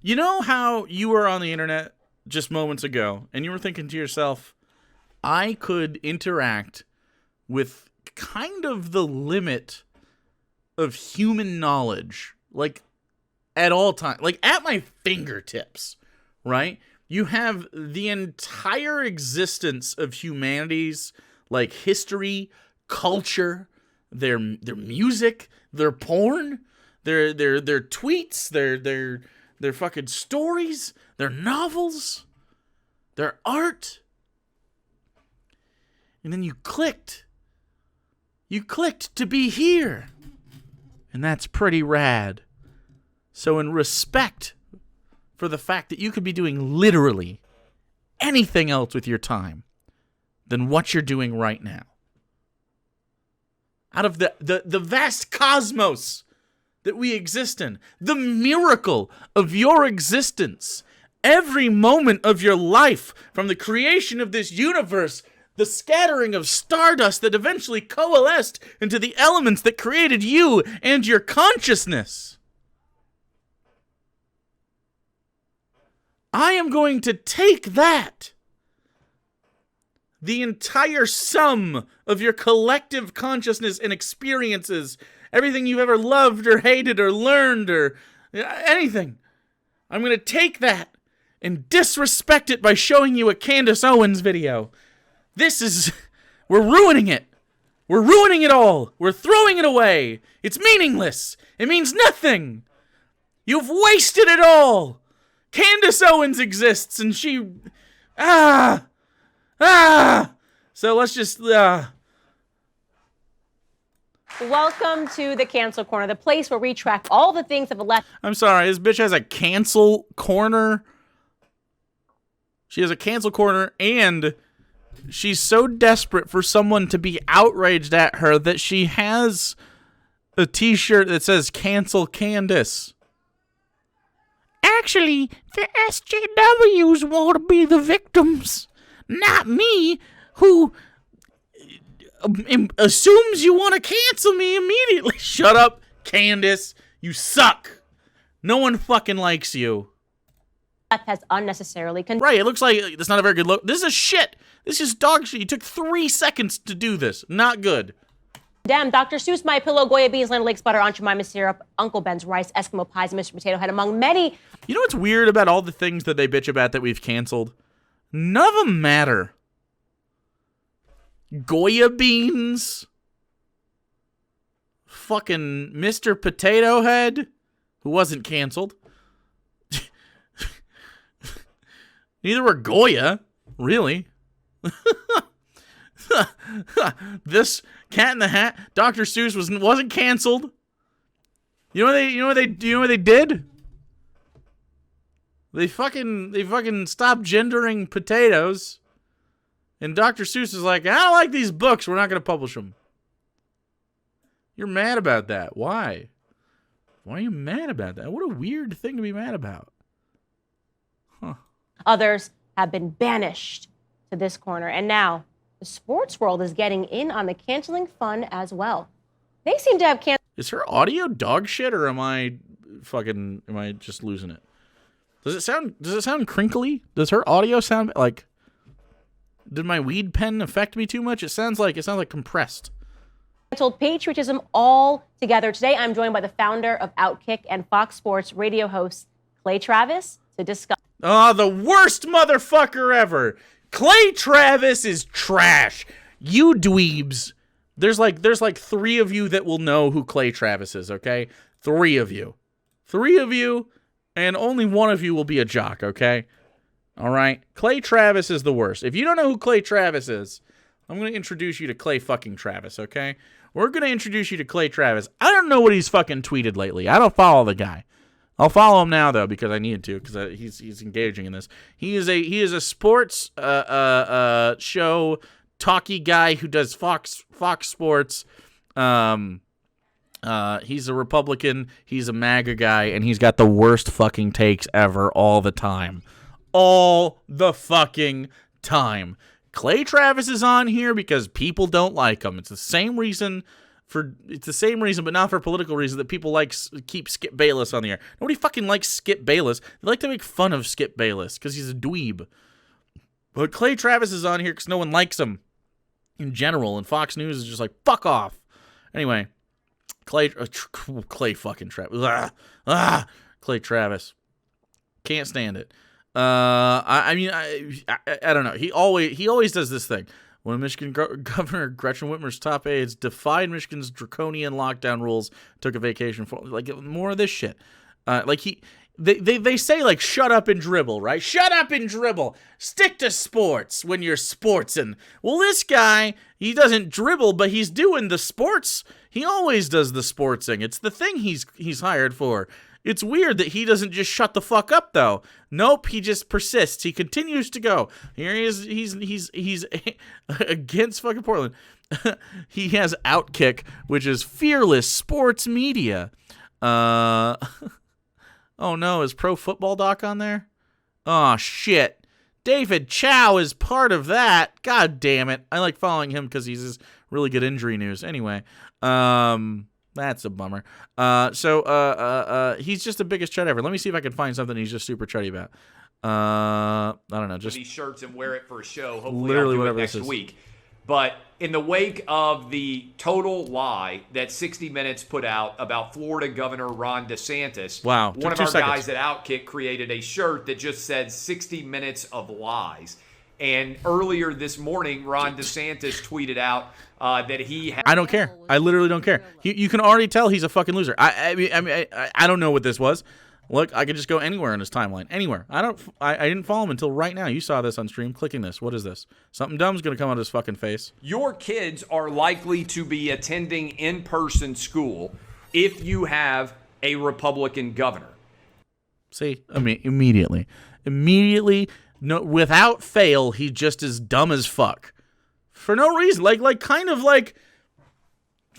You know how you were on the internet just moments ago, and you were thinking to yourself, I could interact with kind of the limit of human knowledge, like, at all times, like, at my fingertips, right? You have the entire existence of humanity's, like, history, culture, their music, their porn, their tweets, their fucking stories, their novels, their art. And then you clicked. You clicked to be here. And that's pretty rad. So in respect for the fact that you could be doing literally anything else with your time than what you're doing right now, out of the vast cosmos that we exist in, the miracle of your existence, every moment of your life, from the creation of this universe, the scattering of stardust that eventually coalesced into the elements that created you and your consciousness. I am going to take that, the entire sum of your collective consciousness and experiences, everything you've ever loved or hated or learned or anything. I'm going to take that and disrespect it by showing you a Candace Owens video. We're ruining it. We're ruining it all. We're throwing it away. It's meaningless. It means nothing. You've wasted it all. Candace Owens exists, and she... So let's just... Welcome to the Cancel Corner, the place where we track all the things of a left... I'm sorry, this bitch has a cancel corner. She has a cancel corner, and she's so desperate for someone to be outraged at her that she has a t-shirt that says Cancel Candace. Actually, the SJWs want to be the victims, not me, who assumes you want to cancel me immediately. Shut up, Candace. You suck. No one fucking likes you. Has unnecessarily... Right, it looks like it's not a very good look. This is shit. This is dog shit. You took 3 seconds to do this. Not good. Damn, Dr. Seuss, My Pillow, Goya Beans, Land Lakes Butter, Aunt Jemima Syrup, Uncle Ben's Rice, Eskimo Pies, Mr. Potato Head, among many... You know what's weird about all the things that they bitch about that we've canceled? None of them matter. Goya Beans. Fucking Mr. Potato Head, who wasn't canceled. Neither were Goya, really. This Cat in the Hat, Dr. Seuss wasn't canceled. You know what they did? They fucking stopped gendering potatoes. And Dr. Seuss is like, I don't like these books. We're not going to publish them. You're mad about that. Why? Why are you mad about that? What a weird thing to be mad about. Huh. Others have been banished to this corner. And now the sports world is getting in on the canceling fun as well. They seem to have canceled. Is her audio dog shit, or am I just losing it? Does it sound crinkly? Does her audio sound like... Did my weed pen affect me too much? It sounds like compressed. Canceled patriotism all together. Today, I'm joined by the founder of Outkick and Fox Sports radio host Clay Travis to discuss. Oh, the worst motherfucker ever. Clay Travis is trash. You dweebs. There's like 3 of you that will know who Clay Travis is, okay? 3 of you. 3 of you, and only 1 of you will be a jock, okay? All right? Clay Travis is the worst. If you don't know who Clay Travis is, I'm going to introduce you to Clay fucking Travis, okay? We're going to introduce you to Clay Travis. I don't know what he's fucking tweeted lately. I don't follow the guy. I'll follow him now, though, because I need to, because he's engaging in this. He is a sports show talky guy who does Fox Sports. He's a Republican. He's a MAGA guy, and he's got the worst fucking takes ever all the time. All the fucking time. Clay Travis is on here because people don't like him. It's the same reason it's the same reason, but not for political reason, that people keep Skip Bayless on the air. Nobody fucking likes Skip Bayless. They like to make fun of Skip Bayless because he's a dweeb. But Clay Travis is on here because no one likes him in general, and Fox News is just like, fuck off. Anyway, Clay fucking Travis. Clay Travis. Can't stand it. I mean, I don't know. He always does this thing. When Michigan Governor Gretchen Whitmer's top aides defied Michigan's draconian lockdown rules, took a vacation for more of this shit. They say like shut up and dribble, right? Shut up and dribble. Stick to sports when you're sportsin'. Well, this guy, he doesn't dribble, but he's doing the sports. He always does the sportsing. It's the thing he's hired for. It's weird that he doesn't just shut the fuck up, though. Nope, he just persists. He continues to go. Here he is. He's against fucking Portland. He has Outkick, which is fearless sports media. Oh no, is Pro Football Doc on there? Oh shit. David Chow is part of that. God damn it. I like following him because he's really good injury news. Anyway, that's a bummer. So he's just the biggest chud ever. Let me see if I can find something he's just super chuddy about. I don't know. Just these shirts and wear it for a show. Hopefully, literally I'll do whatever it next this is. week. But in the wake of the total lie that 60 Minutes put out about Florida Governor Ron DeSantis, Wow, one of 2 our seconds. guys at Outkick created a shirt that just said 60 Minutes of Lies. And earlier this morning, Ron DeSantis tweeted out that he had... I don't care. I literally don't care. You can already tell he's a fucking loser. I mean, I don't know what this was. Look, I could just go anywhere in his timeline. Anywhere. I didn't follow him until right now. You saw this on stream. Clicking this. What is this? Something dumb's going to come out of his fucking face. Your kids are likely to be attending in-person school if you have a Republican governor. See? I mean, immediately. No, without fail, he just is dumb as fuck. For no reason. For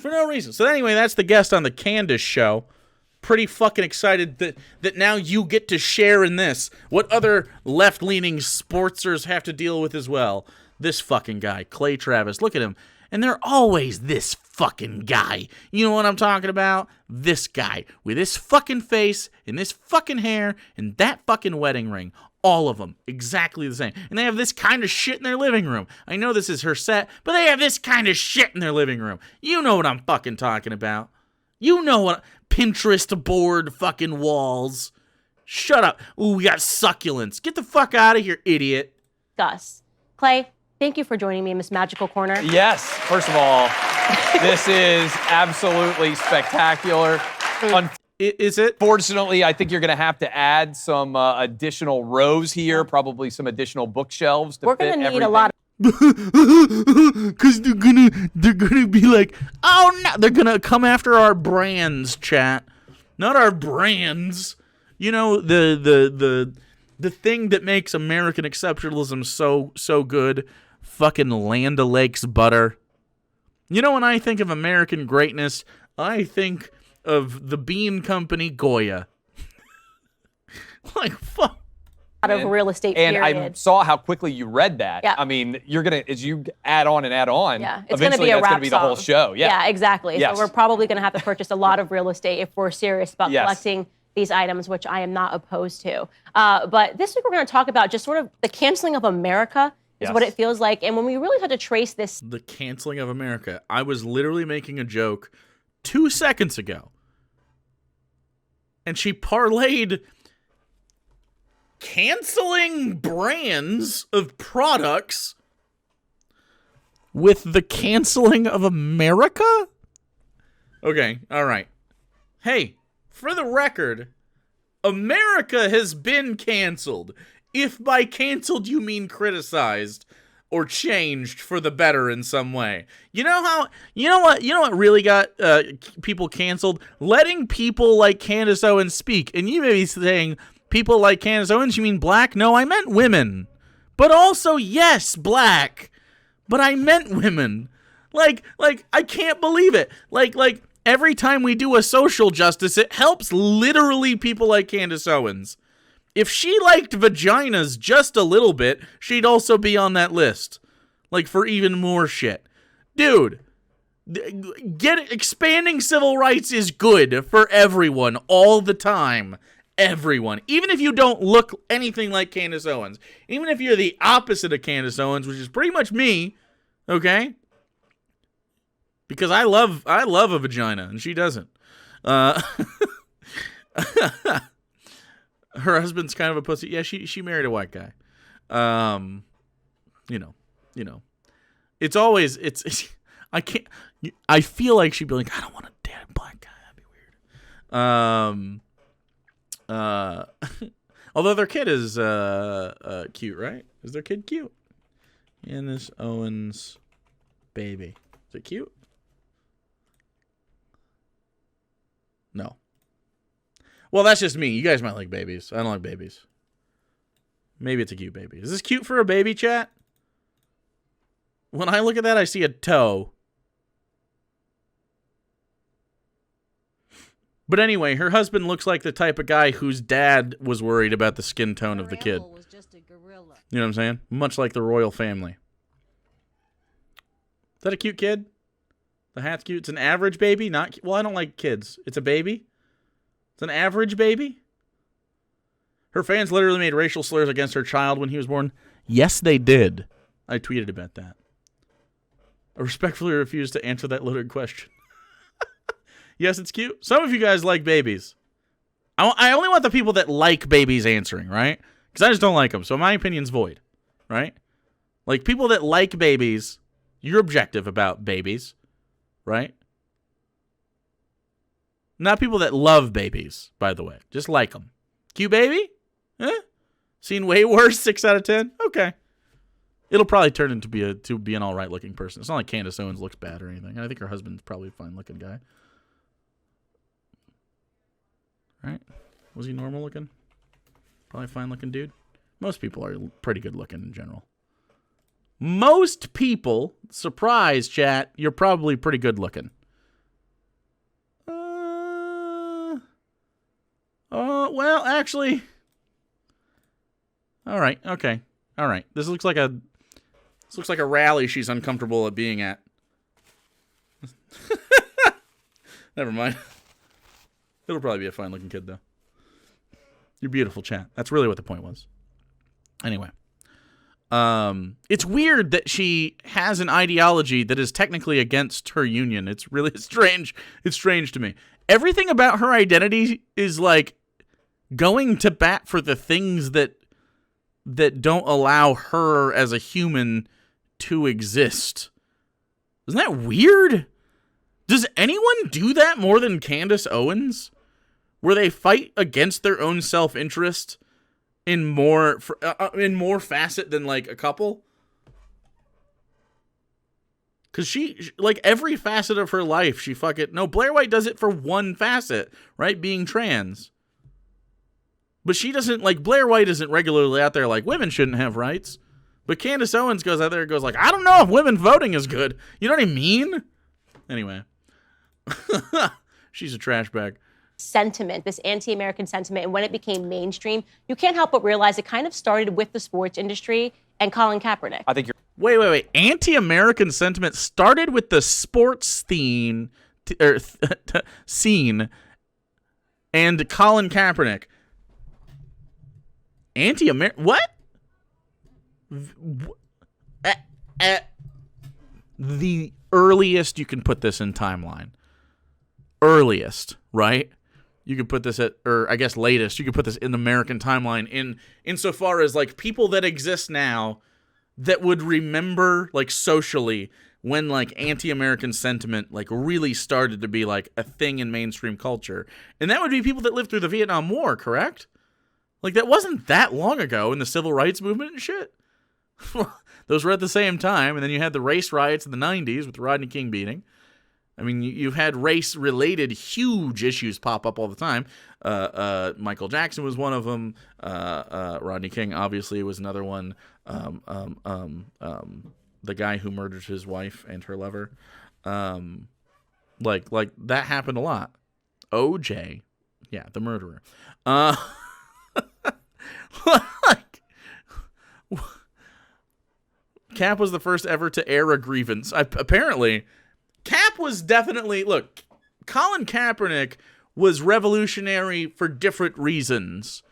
no reason. So anyway, that's the guest on the Candace show. Pretty fucking excited that now you get to share in this. What other left-leaning sportsers have to deal with as well? This fucking guy, Clay Travis. Look at him. And they're always this fucking guy. You know what I'm talking about? This guy. With this fucking face, and this fucking hair, and that fucking wedding ring. All of them. Exactly the same. And they have this kind of shit in their living room. I know this is her set, but they have this kind of shit in their living room. You know what I'm fucking talking about. You know what... Pinterest board fucking walls. Shut up. Ooh, we got succulents. Get the fuck out of here, idiot. Gus. Clay, thank you for joining me in this magical corner. Yes, first of all, this is absolutely spectacular. Is it? Unfortunately, I think you're going to have to add some additional rows here, probably some additional bookshelves to We're fit going to need everything. a lot of Because they're gonna be like, oh no, they're gonna come after our brands, chat, not our brands. You know, the thing that makes American exceptionalism so good, fucking Land O'Lakes butter. You know, when I think of American greatness, I think of the bean company Goya. Like, fuck. of real estate, and period. I saw how quickly you read that. Yeah. I mean, you're going to, as you add on and add on, Yeah, it's going to eventually be a that's rap going to be the whole song. show. Yeah, exactly. Yes. So we're probably going to have to purchase a lot of real estate if we're serious about Yes. collecting these items, which I am not opposed to. But this week we're going to talk about just sort of the canceling of America is Yes. what it feels like. And when we really had to trace this, The canceling of America. I was literally making a joke 2 seconds ago. And she parlayed canceling brands of products with the canceling of America? Okay, all right. Hey, for the record, America has been canceled. If by canceled you mean criticized or changed for the better in some way. You know what really got people canceled? Letting people like Candace Owens speak. And you may be saying, people like Candace Owens, you mean black? No, I meant women. But also, yes, black. But I meant women. Like, I can't believe it. Like, every time we do a social justice, it helps literally people like Candace Owens. If she liked vaginas just a little bit, she'd also be on that list. Like, for even more shit. Dude, Expanding civil rights is good for everyone all the time. Everyone. Even if you don't look anything like Candace Owens. Even if you're the opposite of Candace Owens, which is pretty much me, okay? Because I love a vagina, and she doesn't. Her husband's kind of a pussy. Yeah, she married a white guy. You know. It's always I can't. I feel like she'd be like, I don't want a damn black guy. That'd be weird. Although their kid is cute, right? Is their kid cute? Candace Owens baby. Is it cute? No. Well, that's just me. You guys might like babies. I don't like babies. Maybe it's a cute baby. Is this cute for a baby, chat? When I look at that, I see a toe. But anyway, her husband looks like the type of guy whose dad was worried about the skin tone of the kid. Was just a gorilla. You know what I'm saying? Much like the royal family. Is that a cute kid? The hat's cute. It's an average baby. Well, I don't like kids. It's a baby. It's an average baby. Her fans literally made racial slurs against her child when he was born. Yes, they did. I tweeted about that. I respectfully refuse to answer that loaded question. Yes, it's cute. Some of you guys like babies. I only want the people that like babies answering, right? Because I just don't like them. So my opinion's void, right? Like people that like babies, you're objective about babies, right? Not people that love babies, by the way. Just like them. Cute baby? Seen way worse, 6 out of 10? Okay. It'll probably turn into be an all right looking person. It's not like Candace Owens looks bad or anything. I think her husband's probably a fine looking guy. Right? Was he normal looking? Probably a fine looking dude. Most people are pretty good looking in general. Most people, surprise chat, you're probably pretty good looking. Well, actually. All right. Okay. All right. This looks like a rally she's uncomfortable at being at. Never mind. It'll probably be a fine looking kid though. You're beautiful, chat. That's really what the point was. Anyway. It's weird that she has an ideology that is technically against her union. It's really strange. It's strange to me. Everything about her identity is like going to bat for the things that don't allow her as a human to exist. Isn't that weird? Does anyone do that more than Candace Owens? Where they fight against their own self-interest in more facet than like a couple? Because she, like every facet of her life, she no, Blair White does it for one facet, right? Being trans. But she doesn't, like, Blair White isn't regularly out there like, women shouldn't have rights. But Candace Owens goes out there and goes like, I don't know if women voting is good. You know what I mean? Anyway. She's a trash bag. Sentiment, this anti-American sentiment, and when it became mainstream, you can't help but realize it kind of started with the sports industry and Colin Kaepernick. I think you're Wait. Anti-American sentiment started with the sports scene and Colin Kaepernick. Anti-American... What? The earliest you can put this in timeline. Earliest, right? You could put this at, or I guess latest, you could put this in the American timeline insofar as like people that exist now that would remember like socially when like anti-American sentiment like really started to be like a thing in mainstream culture. And that would be people that lived through the Vietnam War, correct? Like that wasn't that long ago in the civil rights movement and shit. Those were at the same time. And then you had the race riots in the 90s with the Rodney King beating. I mean, you've had race-related huge issues pop up all the time. Michael Jackson was one of them. Rodney King obviously was another one. The guy who murdered his wife and her lover. Like that happened a lot. OJ, yeah, the murderer. Cap was the first ever to air a grievance. Apparently, Cap was definitely, look, Colin Kaepernick was revolutionary for different reasons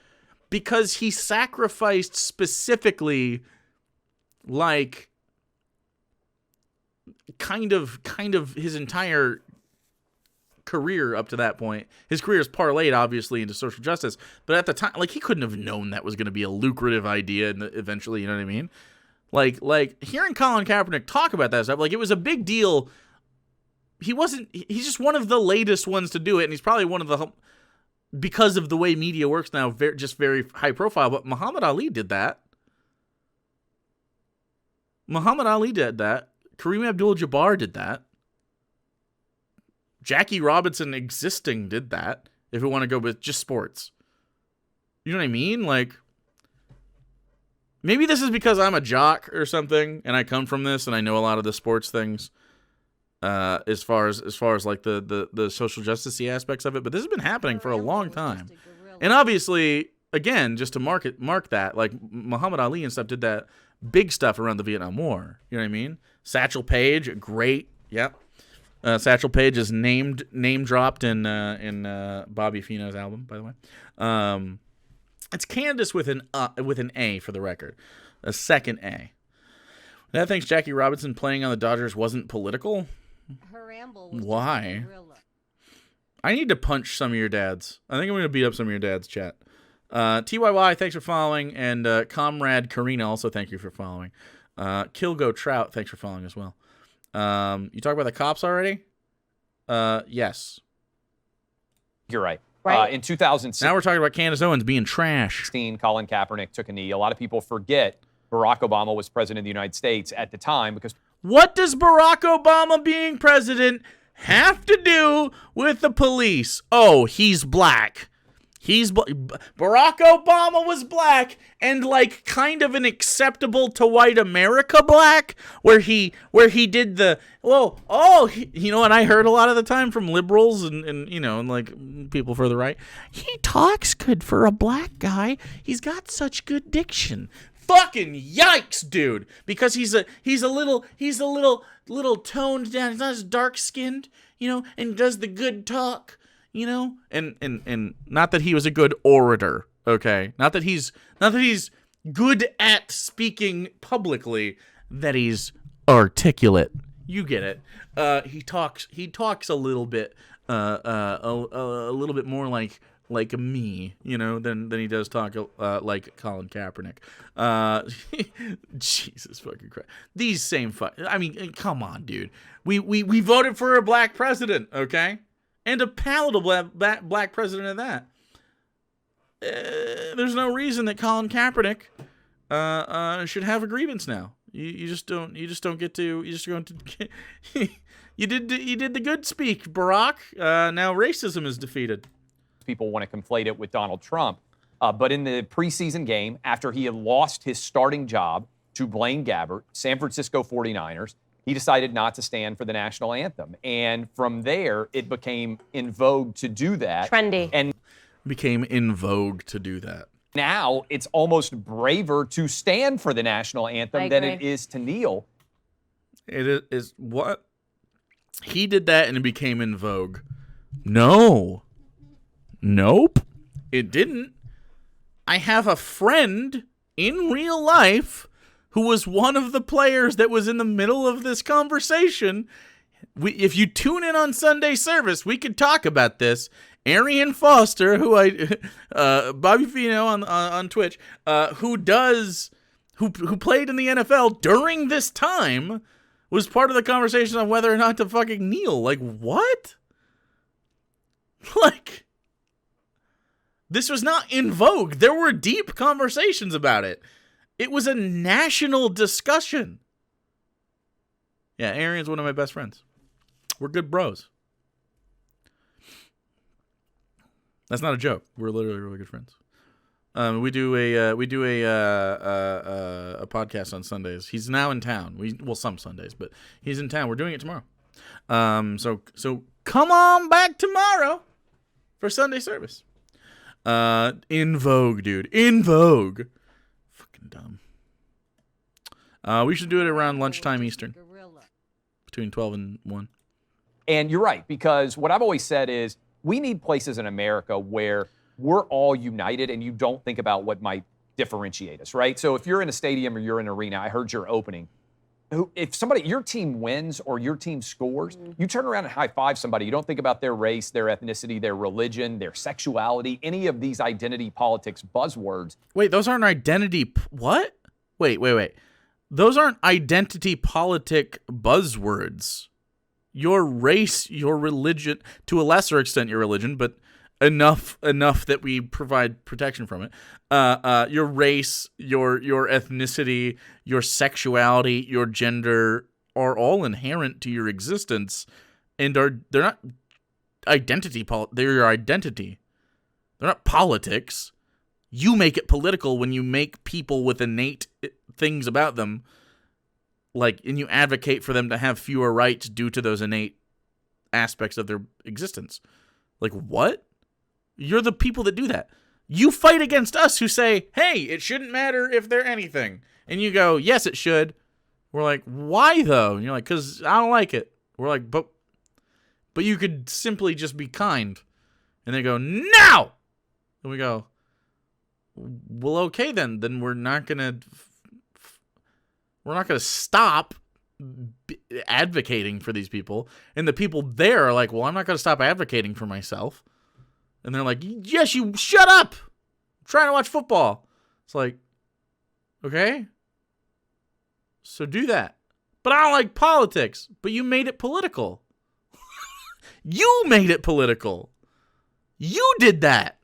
because he sacrificed specifically like kind of his entire career up to that point. His career is parlayed obviously into social justice, but at the time, like, he couldn't have known that was going to be a lucrative idea and eventually, you know what I mean? Like hearing Colin Kaepernick talk about that stuff, like, it was a big deal. He's just one of the latest ones to do it, and he's probably one of the, because of the way media works now, very high profile, but Muhammad Ali did that. Kareem Abdul-Jabbar did that. Jackie Robinson existing did that, if we want to go with just sports. You know what I mean? Like, maybe this is because I'm a jock or something, and I come from this, and I know a lot of the sports things, as far as like the social justice-y aspects of it, but this has been happening for a long time. And obviously, again, just to mark that, like, Muhammad Ali and stuff did that big stuff around the Vietnam War. You know what I mean? Satchel Paige, great. Yep. Satchel Paige is name dropped in Bobby Fino's album, by the way. It's Candace with an A for the record, a second A. That thinks Jackie Robinson playing on the Dodgers wasn't political. Her ramble was Why? I need to punch some of your dads. I think I'm going to beat up some of your dads, chat. TYY, thanks for following, and Comrade Karina, also thank you for following. Kilgo Trout, thanks for following as well. You talk about the cops already? Yes. You're right. Right. In 2016, Now we're talking about Candace Owens being trash. Colin Kaepernick took a knee. A lot of people forget Barack Obama was president of the United States at the time because What does Barack Obama being president have to do with the police? Oh, he's black. Barack Obama was black, and like kind of an acceptable to white America black, where he did the you know, and I heard a lot of the time from liberals and you know, and like people further right, he talks good for a black guy. He's got such good diction. Fucking yikes, dude! Because he's a little toned down. He's not as dark skinned, you know, and does the good talk. You know, and not that he was a good orator, okay? Not that he's good at speaking publicly, that he's articulate. You get it. He talks a little bit a little bit more like me, you know, than he does talk like Colin Kaepernick. Jesus fucking Christ. These same I mean, come on, dude. We voted for a black president, okay? And a palatable black president at that. There's no reason that Colin Kaepernick should have a grievance now. You just don't get to. You just going to. You did the good speak, Barack. Now racism is defeated. people want to conflate it with Donald Trump. But in the preseason game, after he had lost his starting job to Blaine Gabbert, San Francisco 49ers, he decided not to stand for the national anthem. And from there, it became in vogue to do that. Trendy. And became in vogue to do that. now it's almost braver to stand for the national anthem than it is to kneel. It is what? He did that and it became in vogue. No. Nope. It didn't. I have a friend in real life who was one of the players that was in the middle of this conversation. If you tune in on Sunday service, we could talk about this. Arian Foster, who Bobby Fino on Twitch, who played in the NFL during this time, was part of the conversation on whether or not to fucking kneel. Like, what? Like, this was not in vogue. There were deep conversations about it. It was a national discussion. Yeah, Arian's one of my best friends. We're good bros. That's not a joke. We're literally really good friends. We do a podcast on Sundays. He's now in town. Some Sundays, but he's in town. We're doing it tomorrow. So come on back tomorrow for Sunday service. In vogue, dude. In vogue. Fucking dumb. We should do it around lunchtime Eastern. Between 12 and 1. And you're right, because what I've always said is we need places in America where we're all united and you don't think about what might differentiate us, right? So if you're in a stadium or you're in an arena, I heard your opening. If your team wins or your team scores, you turn around and high five somebody. You don't think about their race, their ethnicity, their religion, their sexuality, any of these identity politics buzzwords. Wait, those aren't identity. What? Wait. Those aren't identity politic buzzwords. Your race, your religion, to a lesser extent, your religion, but enough that we provide protection from it. Your race, your ethnicity, your sexuality, your gender are all inherent to your existence, and they're not identity. They're your identity. They're not politics. You make it political when you make people with innate things about them, and you advocate for them to have fewer rights due to those innate aspects of their existence. Like, what? You're the people that do that. You fight against us who say, hey, it shouldn't matter if they're anything. And you go, yes, it should. We're like, why though? And you're like, because I don't like it. We're like, but you could simply just be kind. And they go, no! And we go, well, okay then. Then we're not gonna stop advocating for these people. And the people there are like, well, I'm not gonna stop advocating for myself. And they're like, yes, you shut up. I'm trying to watch football. It's like, okay, so do that. But I don't like politics. But you made it political. You made it political. You did that.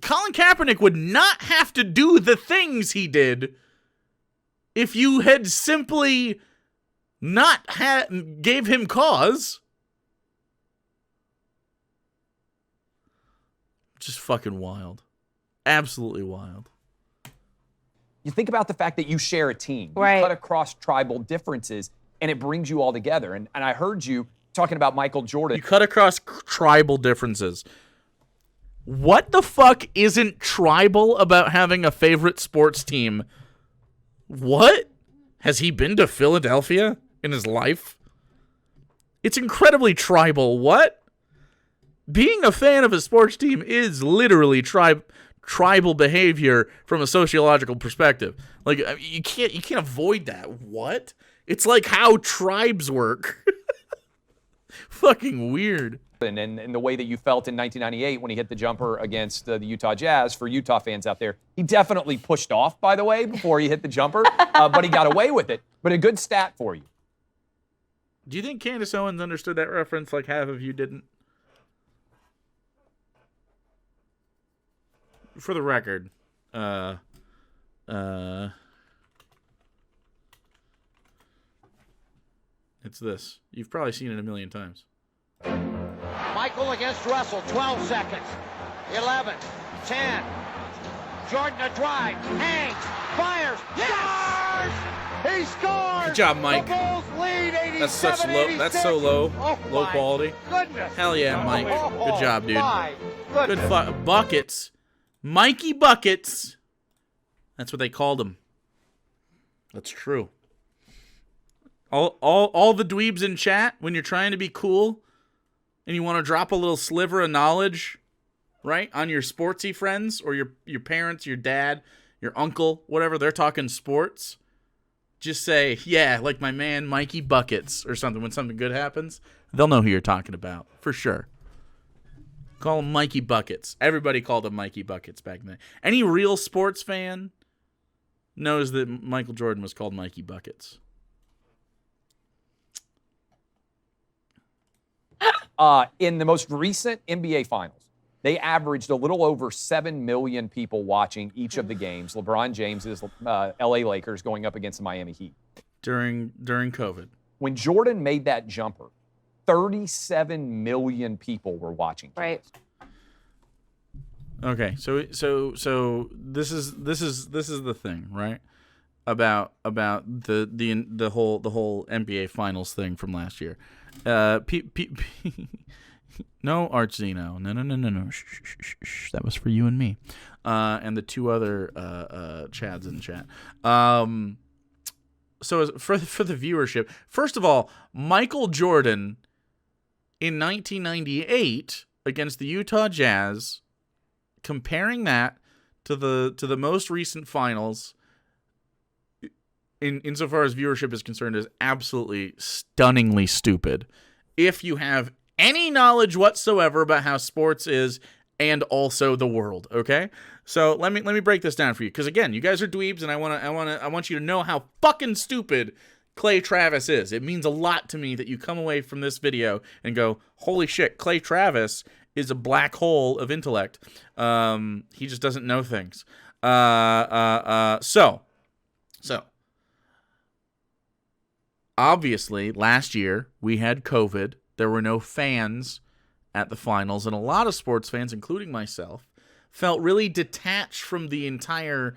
Colin Kaepernick would not have to do the things he did if you had simply not gave him cause. Just fucking wild. Absolutely wild. You think about the fact that you share a team. Right. You cut across tribal differences, and it brings you all together. And I heard you talking about Michael Jordan. You cut across tribal differences. What the fuck isn't tribal about having a favorite sports team? What? Has he been to Philadelphia in his life? It's incredibly tribal. What? Being a fan of a sports team is literally tribal behavior from a sociological perspective. Like, you can't avoid that. What? It's like how tribes work. Fucking weird. And the way that you felt in 1998 when he hit the jumper against the Utah Jazz, for Utah fans out there, he definitely pushed off, by the way, before he hit the jumper, but he got away with it. But a good stat for you. Do you think Candace Owens understood that reference like half of you didn't? For the record, it's this. You've probably seen it a million times. Michael against Russell, 12 seconds. 11, 10. Jordan a drive, hangs, fires, scores! He scores! Good job, Mike. The Bulls lead 87, That's such low. 86. That's so low. Oh, Low my quality. Goodness. Hell yeah, Mike. Good job, dude. My Good goodness. Buckets. Mikey Buckets. That's what they called him. That's true. All the dweebs in chat, when you're trying to be cool and you want to drop a little sliver of knowledge, right, on your sportsy friends or your parents, your dad, your uncle, whatever, they're talking sports, just say, yeah, like my man Mikey Buckets or something. When something good happens, they'll know who you're talking about, for sure. Call him Mikey Buckets. Everybody called him Mikey Buckets back then. Any real sports fan knows that Michael Jordan was called Mikey Buckets. In the most recent NBA Finals, they averaged a little over 7 million people watching each of the games. LeBron James's L.A. Lakers going up against the Miami Heat. During COVID. When Jordan made that jumper, 37 million people were watching. Right. Okay, so this is the thing, right? About the whole NBA Finals thing from last year. No, Art Zeno. No. Shh. That was for you and me, and the two other Chads in the chat. for the viewership, first of all, Michael Jordan in 1998 against the Utah Jazz, comparing that to the most recent finals, insofar as viewership is concerned, is absolutely stunningly stupid. If you have any knowledge whatsoever about how sports is and also the world, okay? So let me break this down for you, because again, you guys are dweebs, and I want you to know how fucking stupid Clay Travis is. It means a lot to me that you come away from this video and go, holy shit, Clay Travis is a black hole of intellect. He just doesn't know things. So obviously last year we had COVID. There were no fans at the finals, and a lot of sports fans, including myself, felt really detached from the entire,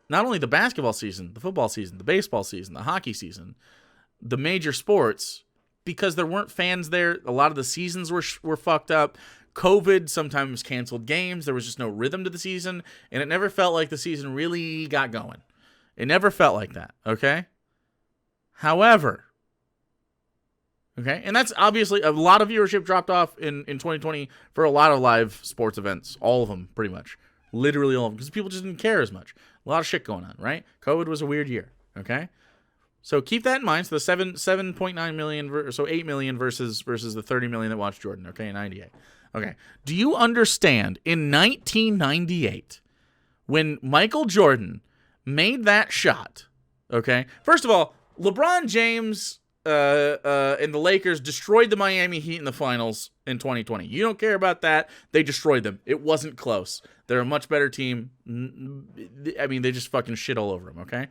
not only the basketball season, the football season, the baseball season, the hockey season, the major sports, because there weren't fans there. A lot of the seasons were fucked up. COVID sometimes canceled games. There was just no rhythm to the season, and it never felt like the season really got going. It never felt like that, okay? However, okay, and that's obviously a lot of viewership dropped off in 2020 for a lot of live sports events. All of them, pretty much. Literally all of them, because people just didn't care as much. A lot of shit going on, right? COVID was a weird year, okay? So keep that in mind. So the 7.9 million, so 8 million versus the 30 million that watched Jordan, okay, in 98. Okay, do you understand, in 1998, when Michael Jordan made that shot, okay? First of all, LeBron James and the Lakers destroyed the Miami Heat in the finals in 2020. You don't care about that. They destroyed them. It wasn't close. They're a much better team. I mean, they just fucking shit all over them, okay?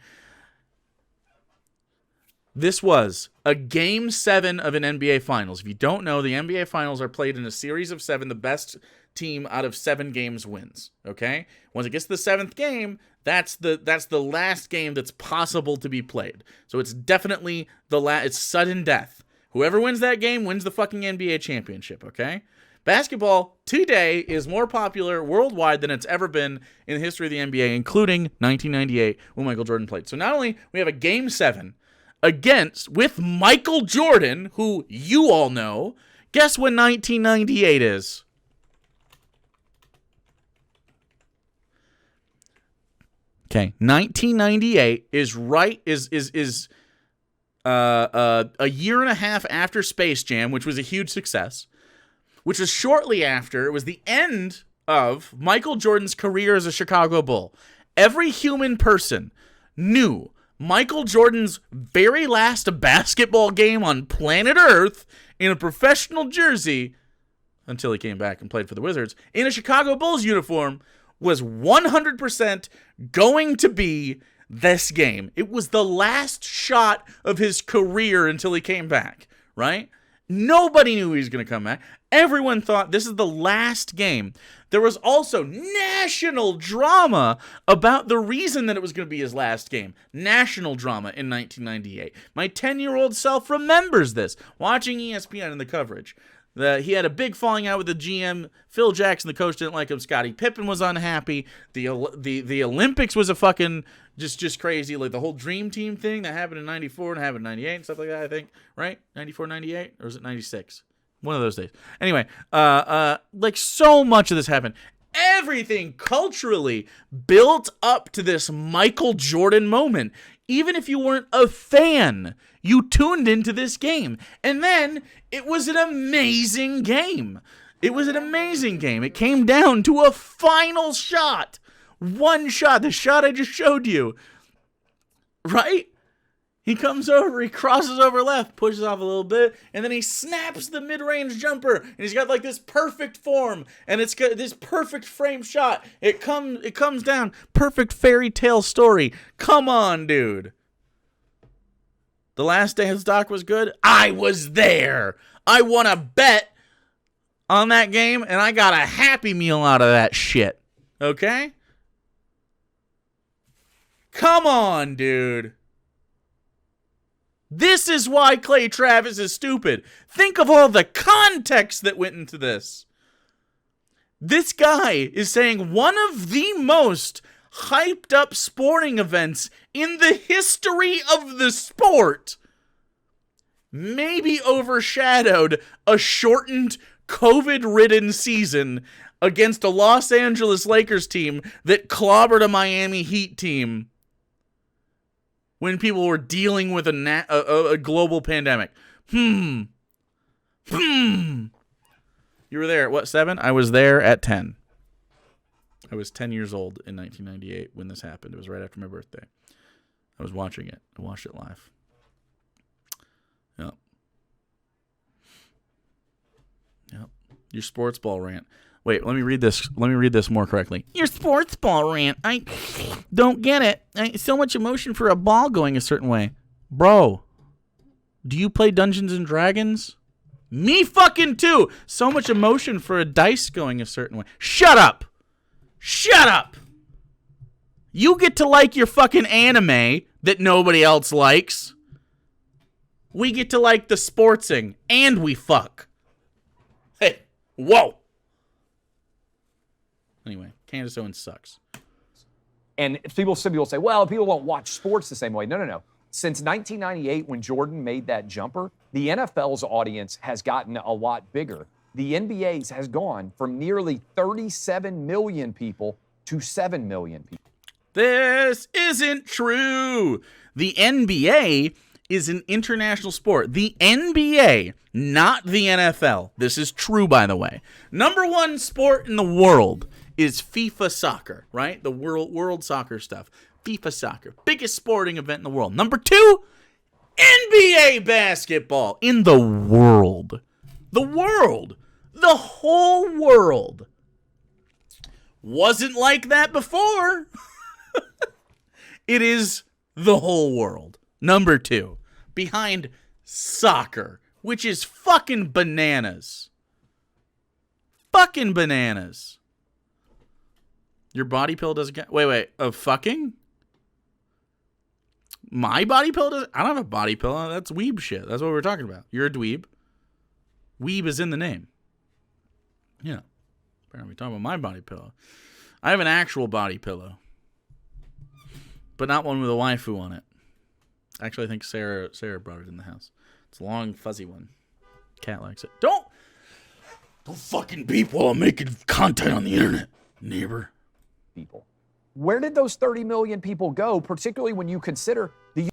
This was a Game 7 of an NBA Finals. If you don't know, the NBA Finals are played in a series of 7. The best team out of 7 games wins, okay? Once it gets to the 7th game, that's the last game that's possible to be played. So it's definitely it's sudden death. Whoever wins that game wins the fucking NBA championship, okay? Basketball today is more popular worldwide than it's ever been in the history of the NBA, including 1998 when Michael Jordan played. So not only we have a Game 7 with Michael Jordan, who you all know, guess when 1998 is? Okay, 1998 is a year and a half after Space Jam, which was a huge success, which was shortly after, it was the end of Michael Jordan's career as a Chicago Bull. Every human person knew Michael Jordan's very last basketball game on planet Earth in a professional jersey, until he came back and played for the Wizards, in a Chicago Bulls uniform, was 100% going to be this game. It was the last shot of his career until he came back, right? Nobody knew he was going to come back. Everyone thought this is the last game. There was also national drama about the reason that it was going to be his last game. National drama in 1998. My 10-year-old self remembers this, watching ESPN in the coverage. He had a big falling out with the GM. Phil Jackson, the coach, didn't like him. Scottie Pippen was unhappy. The Olympics was a fucking just crazy. Like the whole Dream Team thing that happened in 94 and happened in 98 and stuff like that, I think. Right? 94, 98? Or was it 96? One of those days. Anyway, like so much of this happened. Everything culturally built up to this Michael Jordan moment. Even if you weren't a fan, you tuned into this game. And then it was an amazing game. It was an amazing game. It came down to a final shot. One shot. The shot I just showed you. Right? He comes over, he crosses over left, pushes off a little bit, and then he snaps the mid-range jumper. And he's got like this perfect form, and it's got this perfect frame shot. It comes down. Perfect fairy tale story. Come on, dude. The Last Dance doc was good. I was there. I won a bet on that game, and I got a Happy Meal out of that shit. Okay? Come on, dude. This is why Clay Travis is stupid. Think of all the context that went into this. This guy is saying one of the most hyped up sporting events in the history of the sport maybe overshadowed a shortened, COVID-ridden season against a Los Angeles Lakers team that clobbered a Miami Heat team when people were dealing with a global pandemic. You were there at what, 7? I was there at 10. I was 10 years old in 1998 when this happened. It was right after my birthday. I was watching it. I watched it live. Yep. Your sports ball rant. Wait, let me read this. Let me read this more correctly. Your sports ball rant. I don't get it. So much emotion for a ball going a certain way. Bro, do you play Dungeons and Dragons? Me fucking too. So much emotion for a dice going a certain way. Shut up. Shut up. You get to like your fucking anime that nobody else likes. We get to like the sportsing, and we fuck. Hey, whoa. Anyway, Candace Owens sucks. And people will say, well, people won't watch sports the same way. No. Since 1998, when Jordan made that jumper, the NFL's audience has gotten a lot bigger. The NBA's has gone from nearly 37 million people to 7 million people. This isn't true. The NBA is an international sport. The NBA, not the NFL. This is true, by the way. Number one sport in the world is FIFA soccer, right? The world soccer stuff. FIFA soccer. Biggest sporting event in the world. Number 2, NBA basketball in the world. The world. The whole world. Wasn't like that before. It is the whole world. Number 2. Behind soccer, which is fucking bananas. Fucking bananas. Your body pill doesn't count. Wait. Of fucking? My body pill doesn't? I don't have a body pill. That's weeb shit. That's what we're talking about. You're a dweeb. Weeb is in the name. Yeah. Apparently we're talking about my body pillow. I have an actual body pillow. But not one with a waifu on it. Actually, I think Sarah brought it in the house. It's a long, fuzzy one. Cat likes it. Don't fucking beep while I'm making content on the internet, neighbor. People. Where did those 30 million people go, particularly when you consider the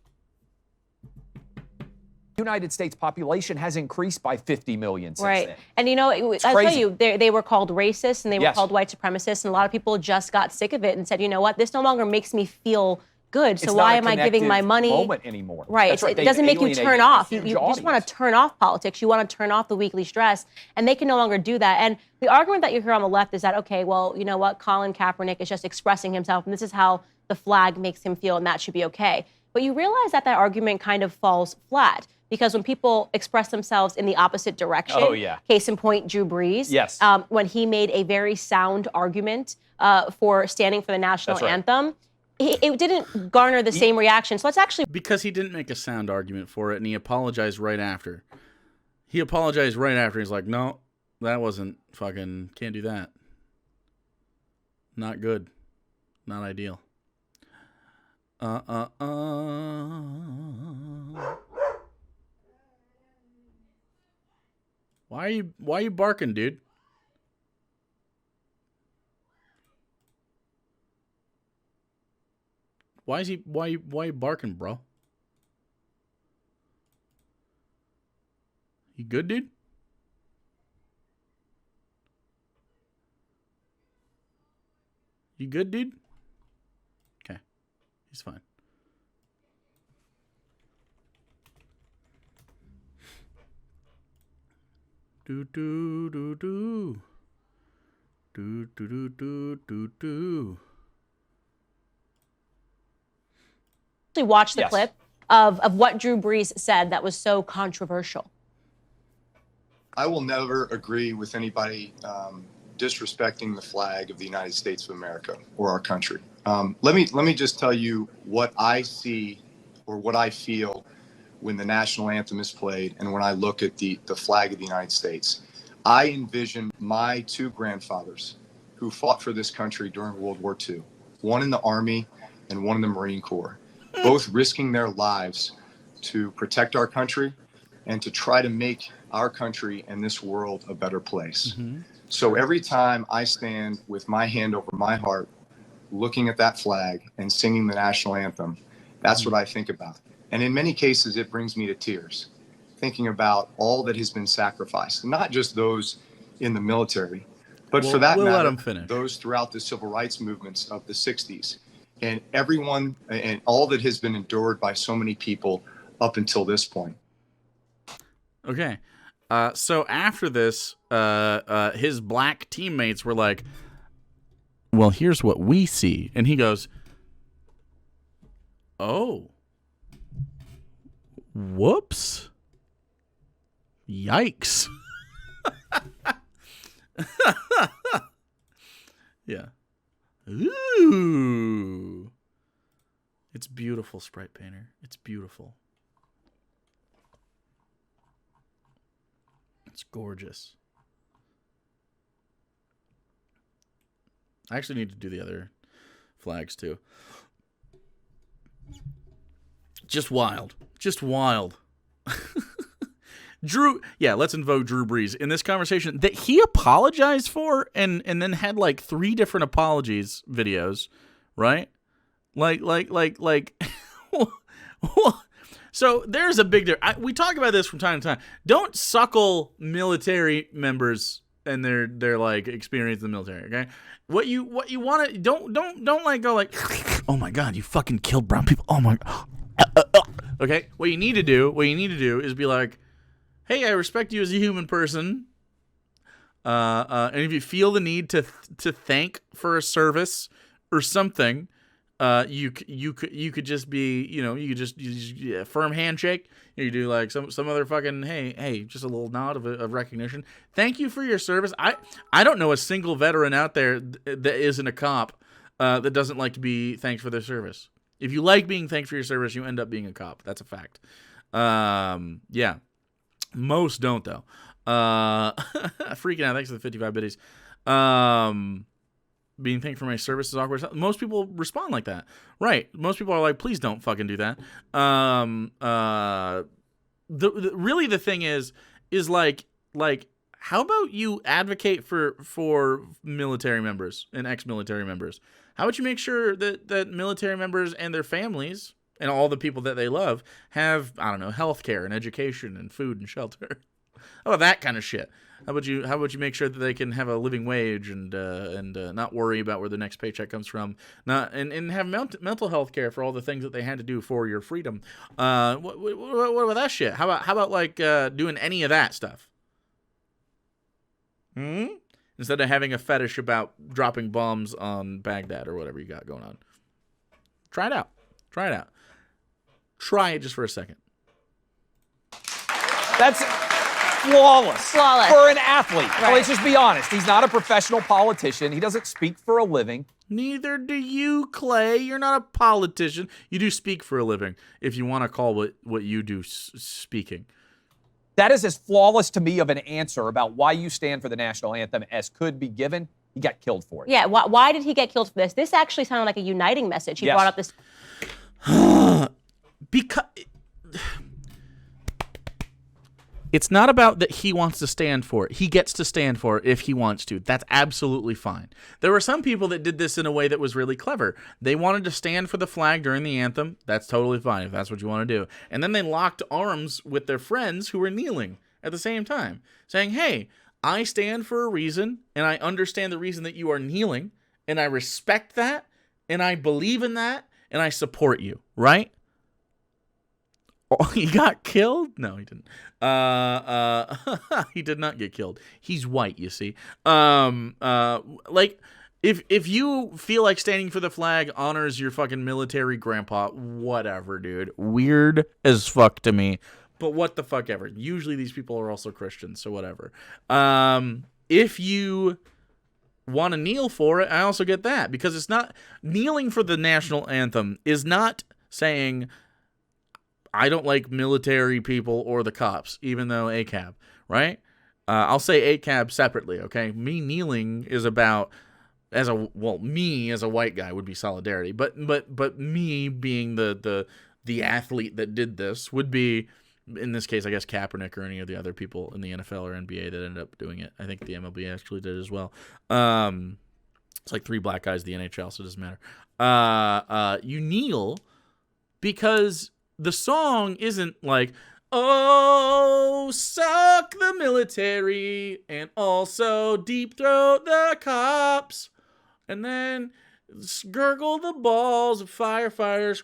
United States population has increased by 50 million since then? And you know, I'll tell you, they were called racist and they were called white supremacists, and a lot of people just got sick of it and said, you know what, this no longer makes me feel good, so why am I giving my money? Moment anymore. Right. It doesn't make you turn off. You just want to turn off politics. You want to turn off the weekly stress, and they can no longer do that. And the argument that you hear on the left is that, okay, well, you know what, Colin Kaepernick is just expressing himself, and this is how the flag makes him feel, and that should be okay. But you realize that argument kind of falls flat, because when people express themselves in the opposite direction, case in point, Drew Brees, when he made a very sound argument for standing for the national anthem, it didn't garner the same reaction. So let's actually... Because he didn't make a sound argument for it, and he apologized right after. He's like, no, that wasn't fucking... Can't do that. Not good. Not ideal. Why are you barking, dude? Why are you barking, bro? You good, dude? You good, dude? Okay. He's fine. Do do do do. Do do do do do do. Watch the clip of what Drew Brees said that was so controversial. I will never agree with anybody disrespecting the flag of the United States of America or our country. Let me just tell you what I see or what I feel when the national anthem is played and when I look at the flag of the United States. I envision my 2 grandfathers who fought for this country during World War II one in the Army and one in the Marine Corps, both risking their lives to protect our country and to try to make our country and this world a better place. Mm-hmm. So every time I stand with my hand over my heart, looking at that flag and singing the national anthem, that's what I think about. And in many cases, it brings me to tears, thinking about all that has been sacrificed, not just those in the military, but for that matter, those throughout the civil rights movements of the 60s, and everyone and all that has been endured by so many people up until this point. Okay. So after this, his black teammates were like, well, here's what we see. And he goes, oh, whoops. Yikes. Yeah. Ooh. It's beautiful, Sprite Painter. It's beautiful. It's gorgeous. I actually need to do the other flags too. Just wild. Just wild. Drew, yeah, let's invoke Drew Brees in this conversation that he apologized for and then had like 3 different apologies videos, right? Like so there's a big difference. We talk about this from time to time. Don't suckle military members and their like experience in the military, okay? What you want to don't like go like, "Oh my god, you fucking killed brown people." Oh my okay? What you need to do is be like, "Hey, I respect you as a human person. And if you feel the need to thank for a service or something, you could just be, you could just a firm handshake. You do like some other fucking hey, just a little nod of recognition. Thank you for your service. I don't know a single veteran out there that isn't a cop that doesn't like to be thanked for their service. If you like being thanked for your service, you end up being a cop. That's a fact. Yeah. Most don't, though. Freaking out. Thanks for the 55 biddies. Being thanked for my service is awkward. Most people respond like that. Right. Most people are like, please don't fucking do that. Really the thing is like, how about you advocate for military members and ex-military members? How about you make sure that military members and their families and all the people that they love have, I don't know, health care and education and food and shelter? How about that kind of shit? How about you make sure that they can have a living wage and not worry about where the next paycheck comes from, and have mental health care for all the things that they had to do for your freedom? What about that shit? How about like doing any of that stuff? Instead of having a fetish about dropping bombs on Baghdad or whatever you got going on. Try it out. Try it just for a second. That's flawless for an athlete. Right. Let's just be honest. He's not a professional politician. He doesn't speak for a living. Neither do you, Clay. You're not a politician. You do speak for a living, if you want to call what you do speaking. That is as flawless to me of an answer about why you stand for the national anthem as could be given. He got killed for it. Yeah, why did he get killed for this? This actually sounded like a uniting message. He brought up this. Because it's not about that he wants to stand for it. He gets to stand for it if he wants to. That's absolutely fine. There were some people that did this in a way that was really clever. They wanted to stand for the flag during the anthem. That's totally fine if that's what you want to do. And then they locked arms with their friends who were kneeling at the same time, saying, hey, I stand for a reason, and I understand the reason that you are kneeling, and I respect that, and I believe in that, and I support you, right? Oh, he got killed? No, he didn't. He did not get killed. He's white, you see. Like, if you feel like standing for the flag honors your fucking military grandpa, whatever, dude. Weird as fuck to me. But what the fuck ever. Usually these people are also Christians, so whatever. If you want to kneel for it, I also get that. Because it's not... Kneeling for the national anthem is not saying... I don't like military people or the cops, even though ACAB, right? I'll say ACAB separately, okay? Me kneeling is about me as a white guy would be solidarity, but me being the athlete that did this would be, in this case, I guess Kaepernick or any of the other people in the NFL or NBA that ended up doing it. I think the MLB actually did as well. It's like 3 black guys in the NHL, so it doesn't matter. You kneel because the song isn't like, oh, suck the military and also deep throat the cops and then gurgle the balls of firefighters.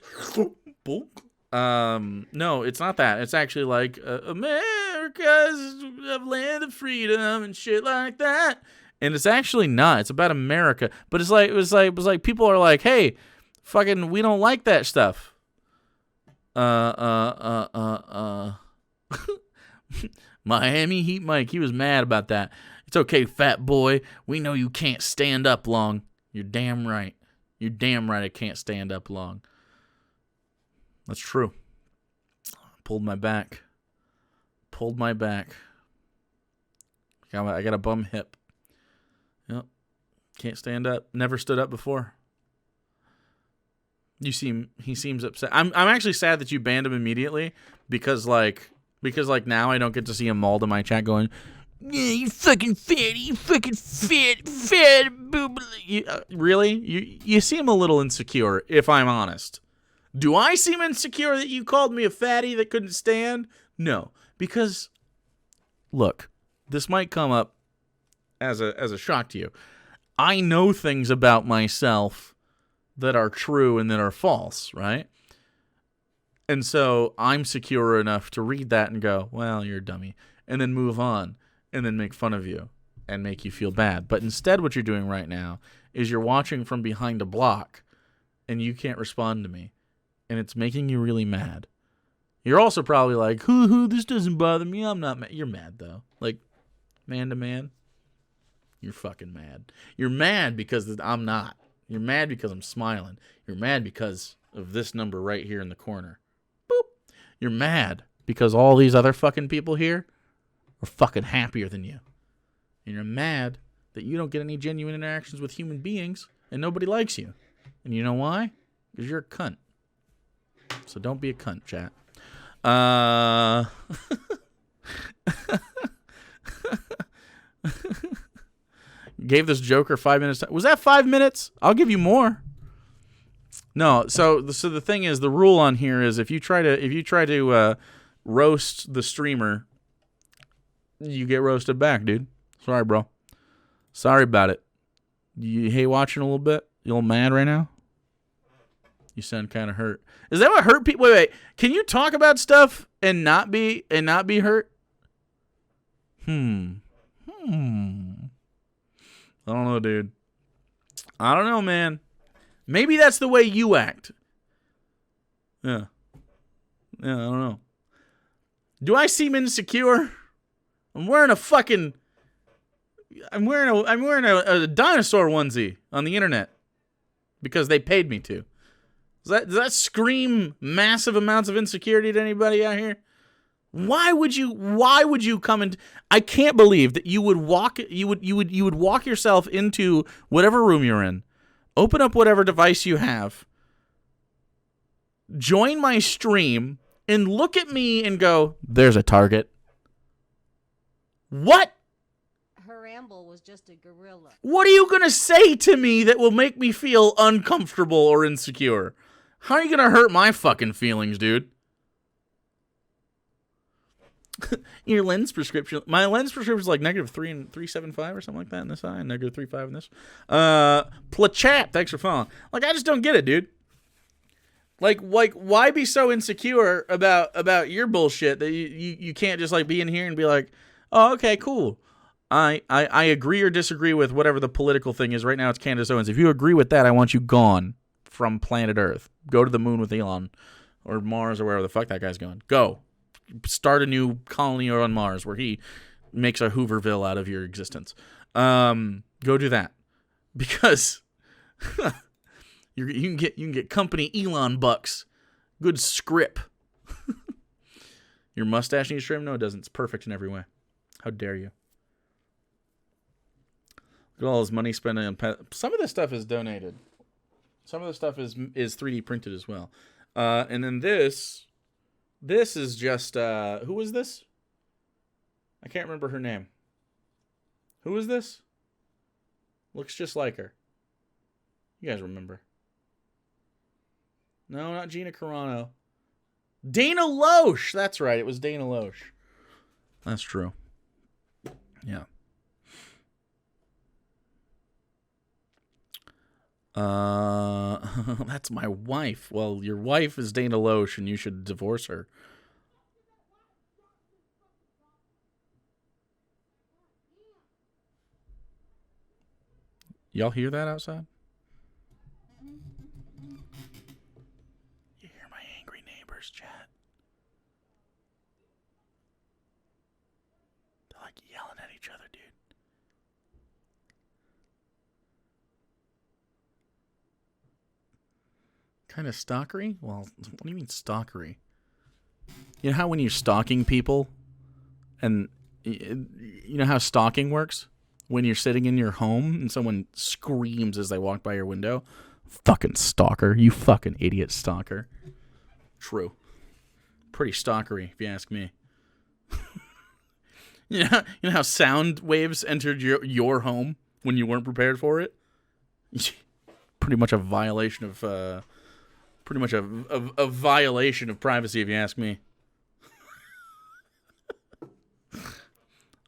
No, it's not that. It's actually like America's a land of freedom and shit like that. And it's actually not. It's about America. But it was like people are like, hey, fucking, we don't like that stuff. Miami Heat Mike, he was mad about that. It's okay, fat boy. We know you can't stand up long. You're damn right. You're damn right I can't stand up long. That's true. Pulled my back. I got a bum hip. Yep. Can't stand up. Never stood up before. He seems upset. I'm actually sad that you banned him immediately because now I don't get to see him mauled in my chat going, yeah, you fucking fat, you fucking fat boob. Really? You seem a little insecure, if I'm honest. Do I seem insecure that you called me a fatty that couldn't stand? No, because look, this might come up as a shock to you. I know things about myself that are true and that are false, right? And so I'm secure enough to read that and go, well, you're a dummy, and then move on and then make fun of you and make you feel bad. But instead what you're doing right now is you're watching from behind a block and you can't respond to me. And it's making you really mad. You're also probably like, hoo, this doesn't bother me. I'm not mad. You're mad, though. Like, man to man, you're fucking mad. You're mad because I'm not. You're mad because I'm smiling. You're mad because of this number right here in the corner. Boop. You're mad because all these other fucking people here are fucking happier than you. And you're mad that you don't get any genuine interactions with human beings and nobody likes you. And you know why? Because you're a cunt. So don't be a cunt, chat. Gave this Joker 5 minutes. Was that 5 minutes? I'll give you more. No. So the thing is, the rule on here is if you try to roast the streamer, you get roasted back, dude. Sorry, bro. Sorry about it. You hate watching a little bit? You all mad right now? You sound kind of hurt. Is that what hurt people? Wait. Can you talk about stuff and not be hurt? I don't know, dude. I don't know, man. Maybe that's the way you act. Yeah, I don't know. Do I seem insecure? I'm wearing a dinosaur onesie on the internet because they paid me to. Does that scream massive amounts of insecurity to anybody out here? Why would you come and I can't believe that you would walk yourself into whatever room you're in, open up whatever device you have, join my stream, and look at me and go, there's a target. What? Her ramble was just a gorilla. What are you going to say to me that will make me feel uncomfortable or insecure? How are you going to hurt my fucking feelings, dude? Your lens prescription. My lens prescription is like -3 and 3.75 or something like that in this eye, and -3.5 in this. Plachat, thanks for following. Like, I just don't get it, dude. Like, why be so insecure about your bullshit that you can't just like be in here and be like, oh, okay, cool. I agree or disagree with whatever the political thing is. Right now it's Candace Owens. If you agree with that, I want you gone from planet Earth. Go to the moon with Elon or Mars or wherever the fuck that guy's going. Go. Start a new colony on Mars where he makes a Hooverville out of your existence. Go do that. Because you can get company Elon bucks. Good script. Your mustache needs trim? No, it doesn't. It's perfect in every way. How dare you? Look at all his money spent on some of this stuff is donated. Some of the stuff is 3D printed as well. And then this is just who was this? I can't remember her name. Who is this? Looks just like her. You guys remember? No, not Gina Carano. Dana Loesch. That's right. It was Dana Loesch. That's true. Yeah. That's my wife. Well, your wife is Dana Loesch, and you should divorce her. Y'all hear that outside? You hear my angry neighbors, chat? They're like yelling at each other, dude. Kind of stalkery? Well, what do you mean stalkery? You know how when you're stalking people, and you know how stalking works? When you're sitting in your home and someone screams as they walk by your window? Fucking stalker. You fucking idiot stalker. True. Pretty stalkery, if you ask me. You know how sound waves entered your home when you weren't prepared for it? Pretty much a violation of a violation of privacy, if you ask me.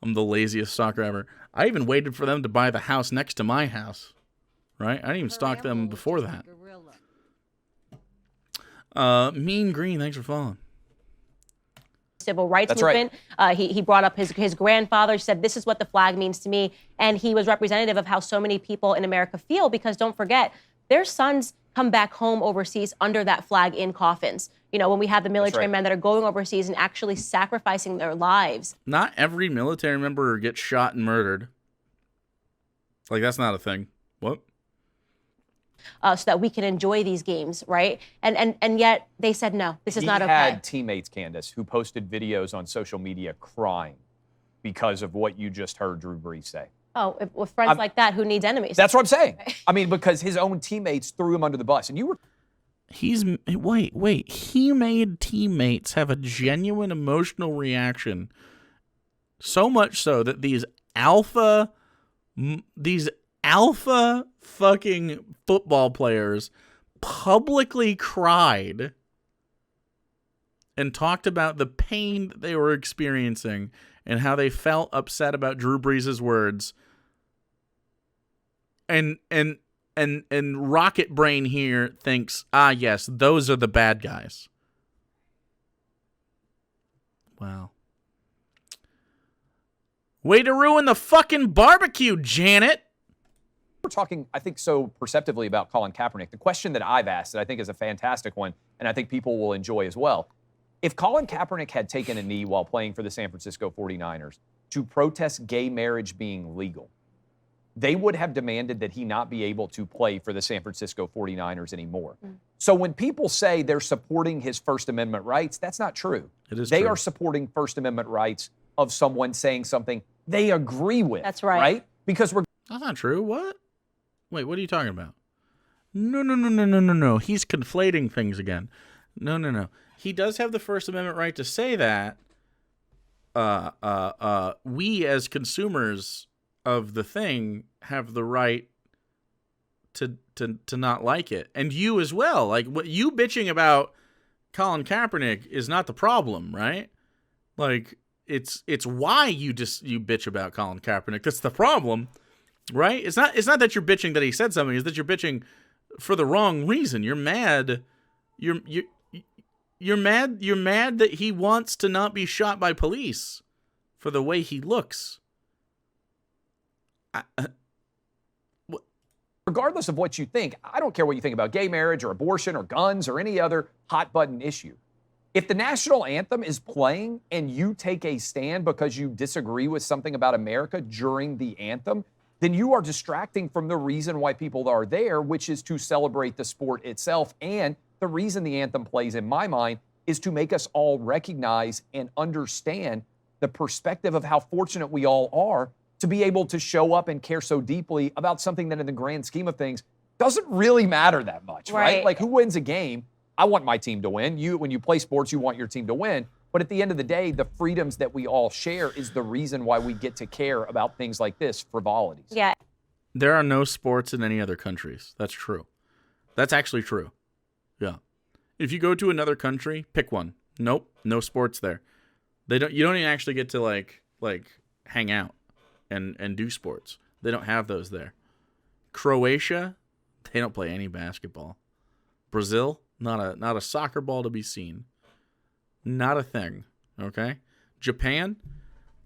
I'm the laziest stalker ever. I even waited for them to buy the house next to my house. Right? I didn't even stalk them before that. Mean Green, thanks for following. Civil rights That's movement. Right. He brought up his grandfather, said, this is what the flag means to me. And he was representative of how so many people in America feel, because don't forget, their sons come back home overseas under that flag in coffins. You know, when we have the military men that are going overseas and actually sacrificing their lives. Not every military member gets shot and murdered. Like, that's not a thing. What? So that we can enjoy these games, right? And yet they said, no, this is not okay. He had teammates, Candace, who posted videos on social media crying because of what you just heard Drew Brees say. Oh, with friends like that, who needs enemies? That's what I'm saying. I mean, because his own teammates threw him under the bus. And you were... Wait. He made teammates have a genuine emotional reaction. So much so that these alpha fucking football players publicly cried and talked about the pain that they were experiencing and how they felt upset about Drew Brees' words. And Rocket Brain here thinks, yes, those are the bad guys. Wow. Way to ruin the fucking barbecue, Janet. We're talking, I think, so perceptively about Colin Kaepernick. The question that I've asked that I think is a fantastic one, and I think people will enjoy as well. If Colin Kaepernick had taken a knee while playing for the San Francisco 49ers to protest gay marriage being legal, they would have demanded that he not be able to play for the San Francisco 49ers anymore. So when people say they're supporting his First Amendment rights, that's not true. It is They true. are supporting First Amendment rights of someone saying something they agree with. That's right. Right? Because we're... That's not true. What? Wait, what are you talking about? No. He's conflating things again. No. He does have the First Amendment right to say that. We as consumers of the thing have the right to not like it, and you as well. Like, what you bitching about Colin Kaepernick is not the problem, right? Like, it's why you bitch about Colin Kaepernick that's the problem, right? It's not that you're bitching that he said something. It's that you're bitching for the wrong reason. You're mad. You're mad that he wants to not be shot by police for the way he looks. Regardless of what you think, I don't care what you think about gay marriage or abortion or guns or any other hot button issue. If the national anthem is playing and you take a stand because you disagree with something about America during the anthem, then you are distracting from the reason why people are there, which is to celebrate the sport itself. And the reason the anthem plays, in my mind, is to make us all recognize and understand the perspective of how fortunate we all are to be able to show up and care so deeply about something that in the grand scheme of things doesn't really matter that much, right? Like, who wins a game? I want my team to win. When you play sports, you want your team to win. But at the end of the day, the freedoms that we all share is the reason why we get to care about things like this, frivolities. Yeah. There are no sports in any other countries. That's true. That's actually true. Yeah. If you go to another country, pick one. Nope, no sports there. You don't even actually get to like hang out and do sports. They don't have those there. Croatia, they don't play any basketball. Brazil, not a soccer ball to be seen. Not a thing, okay? Japan,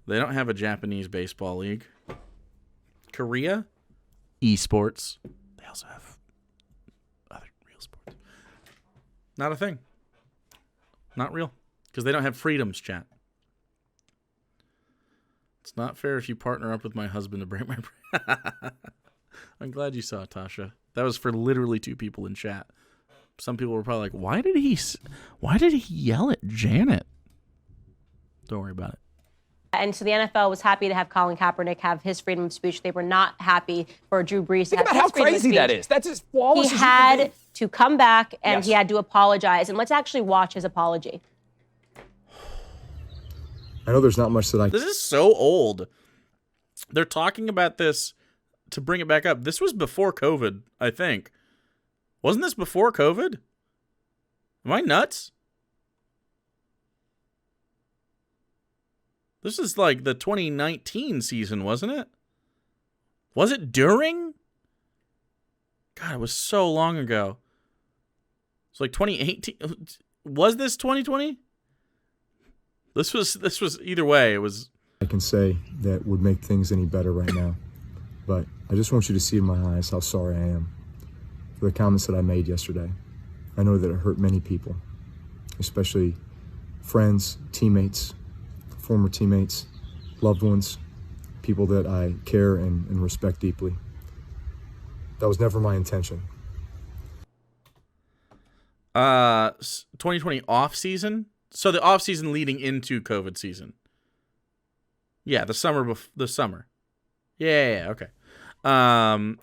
they don't have a Japanese baseball league. Korea, esports. They also have other real sports. Not a thing. Not real. Because they don't have freedoms, chat. It's not fair if you partner up with my husband to break my... I'm glad you saw it, Tasha. That was for literally 2 people in chat. Some people were probably like, why did he yell at Janet? Don't worry about it. And so the NFL was happy to have Colin Kaepernick have his freedom of speech. They were not happy for Drew Brees to Think have about his how freedom of crazy speech. that is. That's as flawless He as you can had be. to come back and Yes. he had to apologize. And let's actually watch his apology. I know there's not much that I This is so old. They're talking about this to bring it back up. This was before COVID, I think. Wasn't this before COVID? Am I nuts? This is like the 2019 season, wasn't it? Was it during? God, it was so long ago. It's like 2018. Was this 2020? This was either way. It was. I can say that would make things any better right now. But I just want you to see in my eyes how sorry I am for the comments that I made yesterday. I know that it hurt many people, especially friends, teammates, former teammates, loved ones, people that I care and respect deeply. That was never my intention. 2020 off season. So the off season leading into COVID season. Yeah, the summer. Yeah. Okay.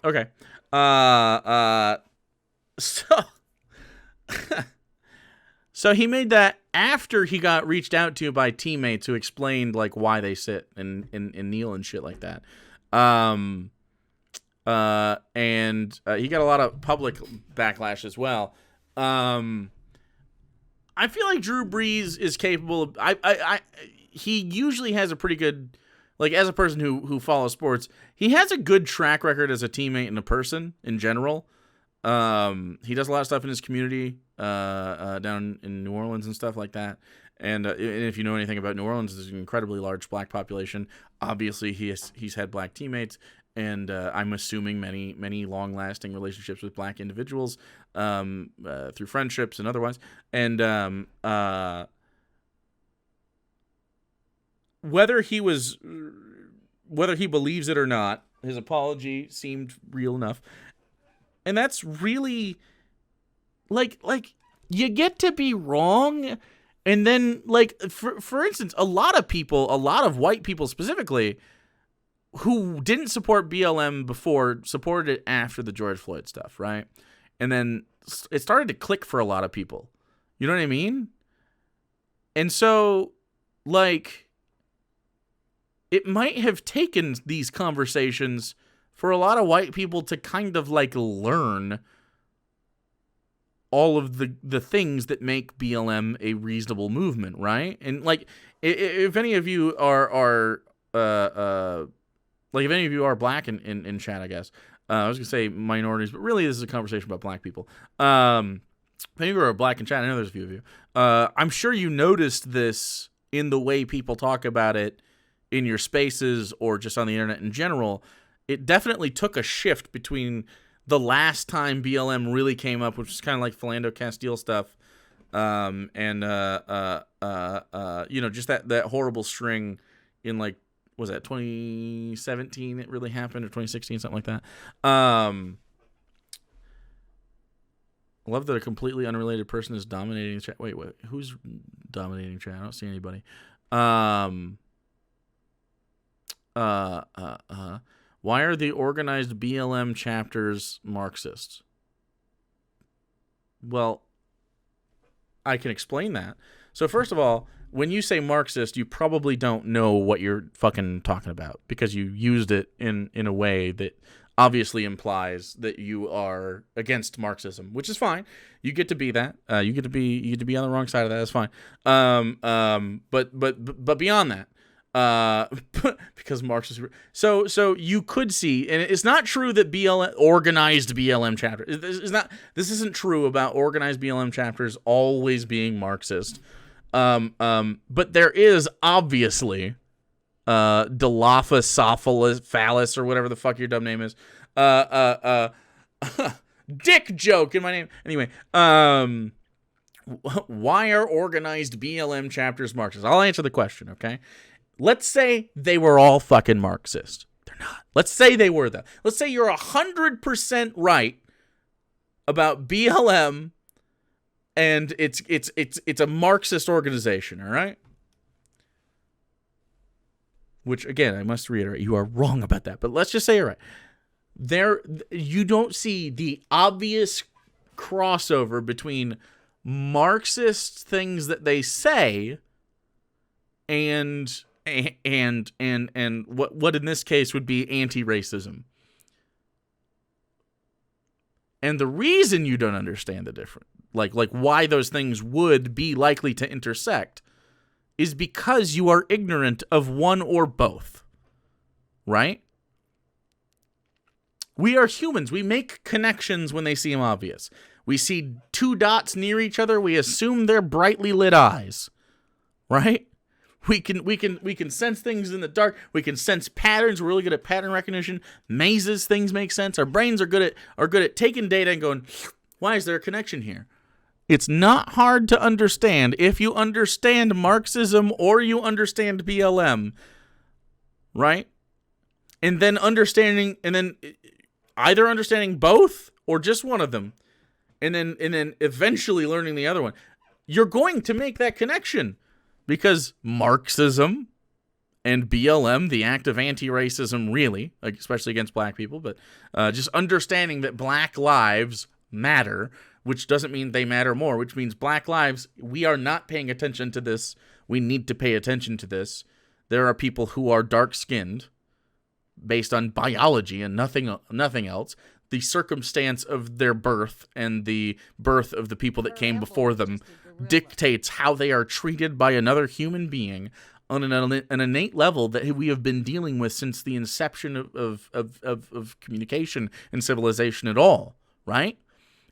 Okay. So he made that after he got reached out to by teammates who explained like why they sit and kneel and shit like that. And he got a lot of public backlash as well. I feel like Drew Brees is capable of. He usually has a pretty good, like, as a person who follows sports, he has a good track record as a teammate and a person in general. He does a lot of stuff in his community, down in New Orleans and stuff like that. And if you know anything about New Orleans, there's an incredibly large black population. Obviously, he's had black teammates, and I'm assuming many long-lasting relationships with black individuals through friendships and otherwise. And whether he believes it or not, his apology seemed real enough. And that's really like you get to be wrong. And then, like, for instance, a lot of white people specifically, who didn't support BLM before, supported it after the George Floyd stuff, right? And then it started to click for a lot of people. You know what I mean? And so, like, it might have taken these conversations for a lot of white people to kind of, like, learn all of the things that make BLM a reasonable movement, right? And, like, if any of you are like, if any of you are black in chat, I guess. I was going to say minorities, but really this is a conversation about black people. If any of you are black in chat, I know there's a few of you. I'm sure you noticed this in the way people talk about it in your spaces or just on the internet in general. It definitely took a shift between the last time BLM really came up, which was kind of like Philando Castile stuff, and you know, just that horrible string in, like, was that 2017 it really happened, or 2016, something like that. I love that a completely unrelated person is dominating chat. Wait, who's dominating chat? I don't see anybody. Why are the organized BLM chapters Marxist? Well, I can explain that. So first of all, when you say Marxist, you probably don't know what you're fucking talking about because you used it in a way that obviously implies that you are against Marxism, which is fine. You get to be that. You get to be on the wrong side of that. That's fine. But beyond that, because Marx is so you could see, and it's not true that organized BLM chapters. This isn't true about organized BLM chapters always being Marxist. But there is obviously Dilophosaurus or whatever the fuck your dumb name is. Dick joke in my name. Anyway, why are organized BLM chapters Marxist? I'll answer the question, okay? Let's say they were all fucking Marxist. They're not. Let's say they were, though. Let's say you're 100% right about BLM and it's a Marxist organization, all right? Which, again, I must reiterate, you are wrong about that. But let's just say you're right. You don't see the obvious crossover between Marxist things that they say and what in this case would be anti-racism. And the reason you don't understand the difference, like why those things would be likely to intersect, is because you are ignorant of one or both, right? We are humans. We make connections when they seem obvious. We see two dots near each other. We assume they're brightly lit eyes, right? We can sense things in the dark. We can sense patterns. We're really good at pattern recognition. Mazes, things make sense. Our brains are good at taking data and going, why is there a connection here? It's not hard to understand if you understand Marxism or you understand BLM, right? And then either understanding both or just one of them, and then eventually learning the other one. You're going to make that connection because Marxism and BLM, the act of anti-racism, really, like especially against black people, but just understanding that black lives matter, which doesn't mean they matter more, which means black lives, we are not paying attention to this. We need to pay attention to this. There are people who are dark-skinned based on biology and nothing else. The circumstance of their birth and the birth of the people that came before them dictates how they are treated by another human being on an innate level that we have been dealing with since the inception of communication and civilization at all, right?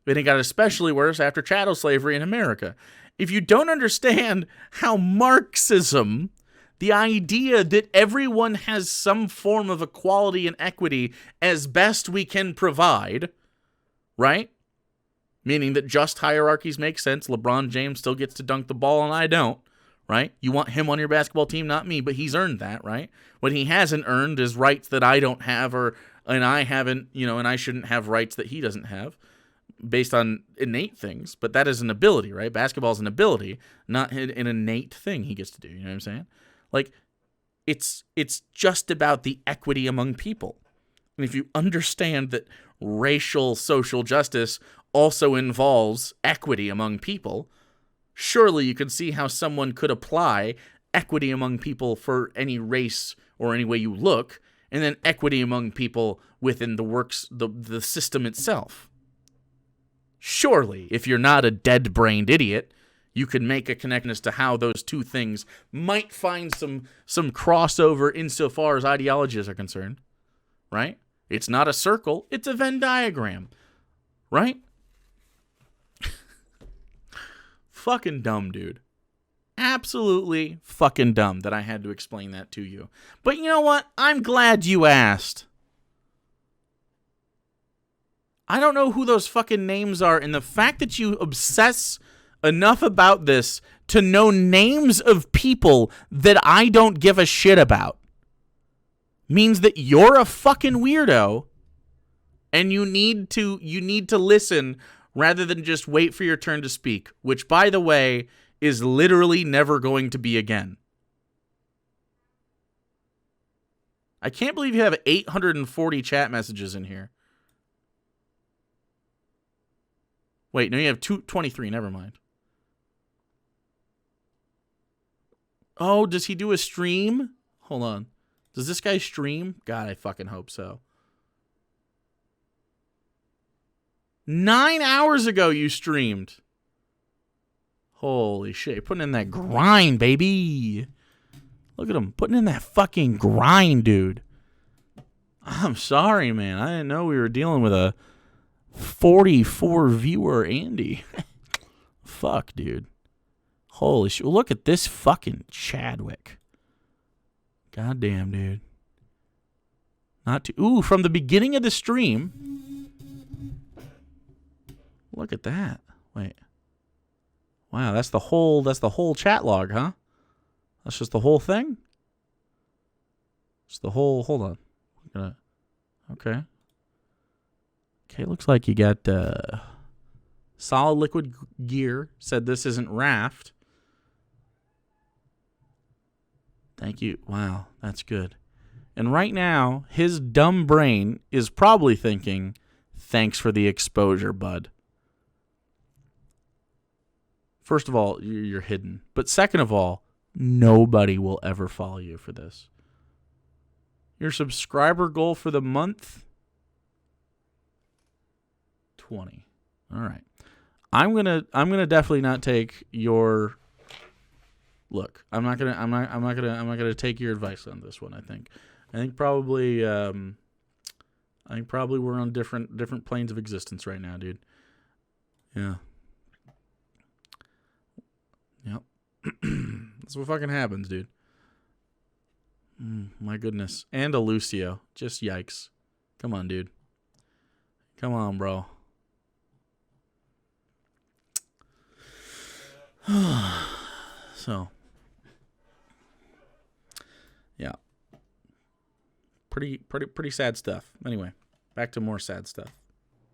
And it got especially worse after chattel slavery in America. If you don't understand how Marxism, the idea that everyone has some form of equality and equity as best we can provide, right? Meaning that just hierarchies make sense. LeBron James still gets to dunk the ball and I don't, right? You want him on your basketball team, not me, but he's earned that, right? What he hasn't earned is rights that I don't have and I haven't, and I shouldn't have rights that he doesn't have based on innate things. But that is an ability, right? Basketball is an ability, not an innate thing he gets to do. You know what I'm saying? Like, it's just about the equity among people. And if you understand that racial social justice also involves equity among people, surely you can see how someone could apply equity among people for any race or any way you look, and then equity among people within the system itself. Surely, if you're not a dead-brained idiot, you can make a connection as to how those two things might find some crossover insofar as ideologies are concerned, right? It's not a circle, it's a Venn diagram, right? Fucking dumb, dude. Absolutely fucking dumb that I had to explain that to you. But you know what? I'm glad you asked. I don't know who those fucking names are, and the fact that you obsess enough about this to know names of people that I don't give a shit about means that you're a fucking weirdo and you need to listen rather than just wait for your turn to speak, which, by the way, is literally never going to be again. I can't believe you have 840 chat messages in here. Wait, no, you have 223. Never mind. Oh, does he do a stream? Hold on. Does this guy stream? God, I fucking hope so. 9 hours ago you streamed. Holy shit. Putting in that grind, baby. Look at him. Putting in that fucking grind, dude. I'm sorry, man. I didn't know we were dealing with a 44 viewer Andy. Fuck, dude. Holy shit. Look at this fucking Chadwick. Goddamn, dude. Not too. Ooh, from the beginning of the stream. Look at that. Wait. Wow, that's the whole chat log, huh? That's just the whole thing? It's the whole. Hold on. Okay. Okay, looks like you got Solid Liquid Gear. Said this isn't Raft. Thank you. Wow, that's good. And right now, his dumb brain is probably thinking, thanks for the exposure, bud. First of all, you're hidden. But second of all, nobody will ever follow you for this. Your subscriber goal for the month? 20. All right. I'm gonna definitely not take your look. I'm not gonna take your advice on this one. I think probably we're on different planes of existence right now, dude. Yeah. Yep. That's what fucking happens, dude. My goodness. And a Lucio. Just yikes. Come on, dude. Come on, bro. So. Yeah. Pretty sad stuff. Anyway, back to more sad stuff.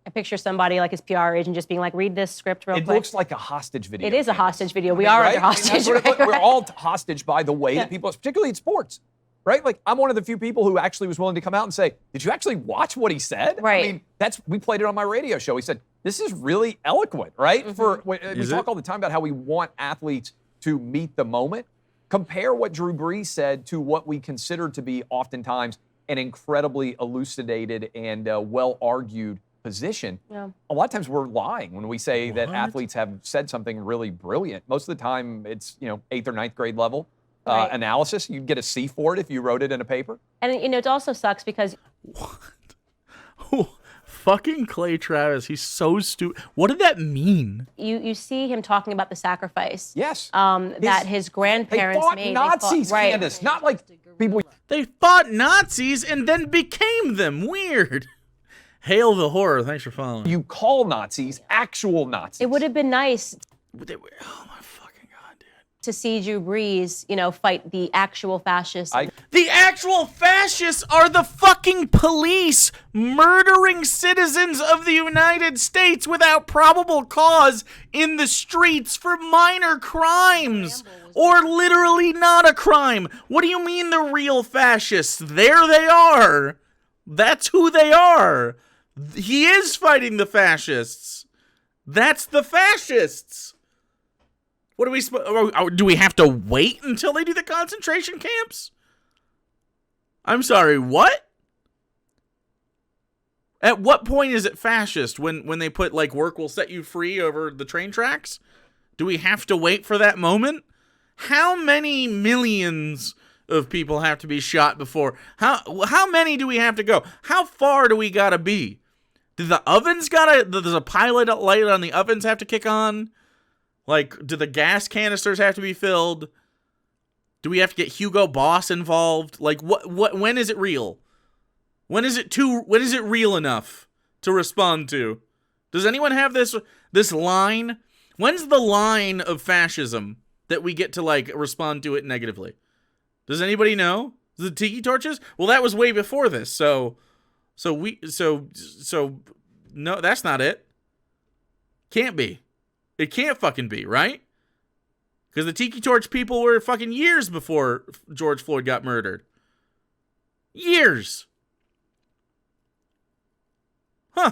I picture somebody like his PR agent just being like, read this script real quick. It looks like a hostage video. It is a hostage video. We are under hostage. We're all hostage by the way that people, particularly in sports, right? Like, I'm one of the few people who actually was willing to come out and say, did you actually watch what he said? Right. I mean, we played it on my radio show. He said, this is really eloquent, right? We talk all the time about how we want athletes to meet the moment. Compare what Drew Brees said to what we consider to be oftentimes an incredibly elucidated and well-argued position. Yeah. A lot of times we're lying when we say that athletes have said something really brilliant. Most of the time it's, 8th or 9th grade level analysis. You'd get a C for it if you wrote it in a paper. And, it also sucks because... What? Fucking Clay Travis, he's so stupid. What did that mean? You see him talking about the sacrifice. Yes. That his grandparents made. Nazis, right. Candace, not like people... They fought Nazis and then became them. Weird. Hail the horror. Thanks for following. You call Nazis actual Nazis. It would have been nice. Oh my fucking God, dude. To see Drew Brees, fight the actual fascists. The actual fascists are the fucking police murdering citizens of the United States without probable cause in the streets for minor crimes. Or literally not a crime. What do you mean the real fascists? There they are. That's who they are. He is fighting the fascists. That's the fascists. What do we have to wait until they do the concentration camps? I'm sorry, what? At what point is it fascist? When they put work will set you free over the train tracks? Do we have to wait for that moment? How many millions of people have to be shot before? How many do we have to go? How far do we gotta be? Does a pilot light on the ovens have to kick on? Do the gas canisters have to be filled? Do we have to get Hugo Boss involved? When is it real? When is it real enough to respond to? Does anyone have this line? When's the line of fascism that we get to respond to it negatively? Does anybody know? The tiki torches? Well, that was way before this. So no, that's not it. Can't be. It can't fucking be, right? Because the tiki torch people were fucking years before George Floyd got murdered. Years. Huh.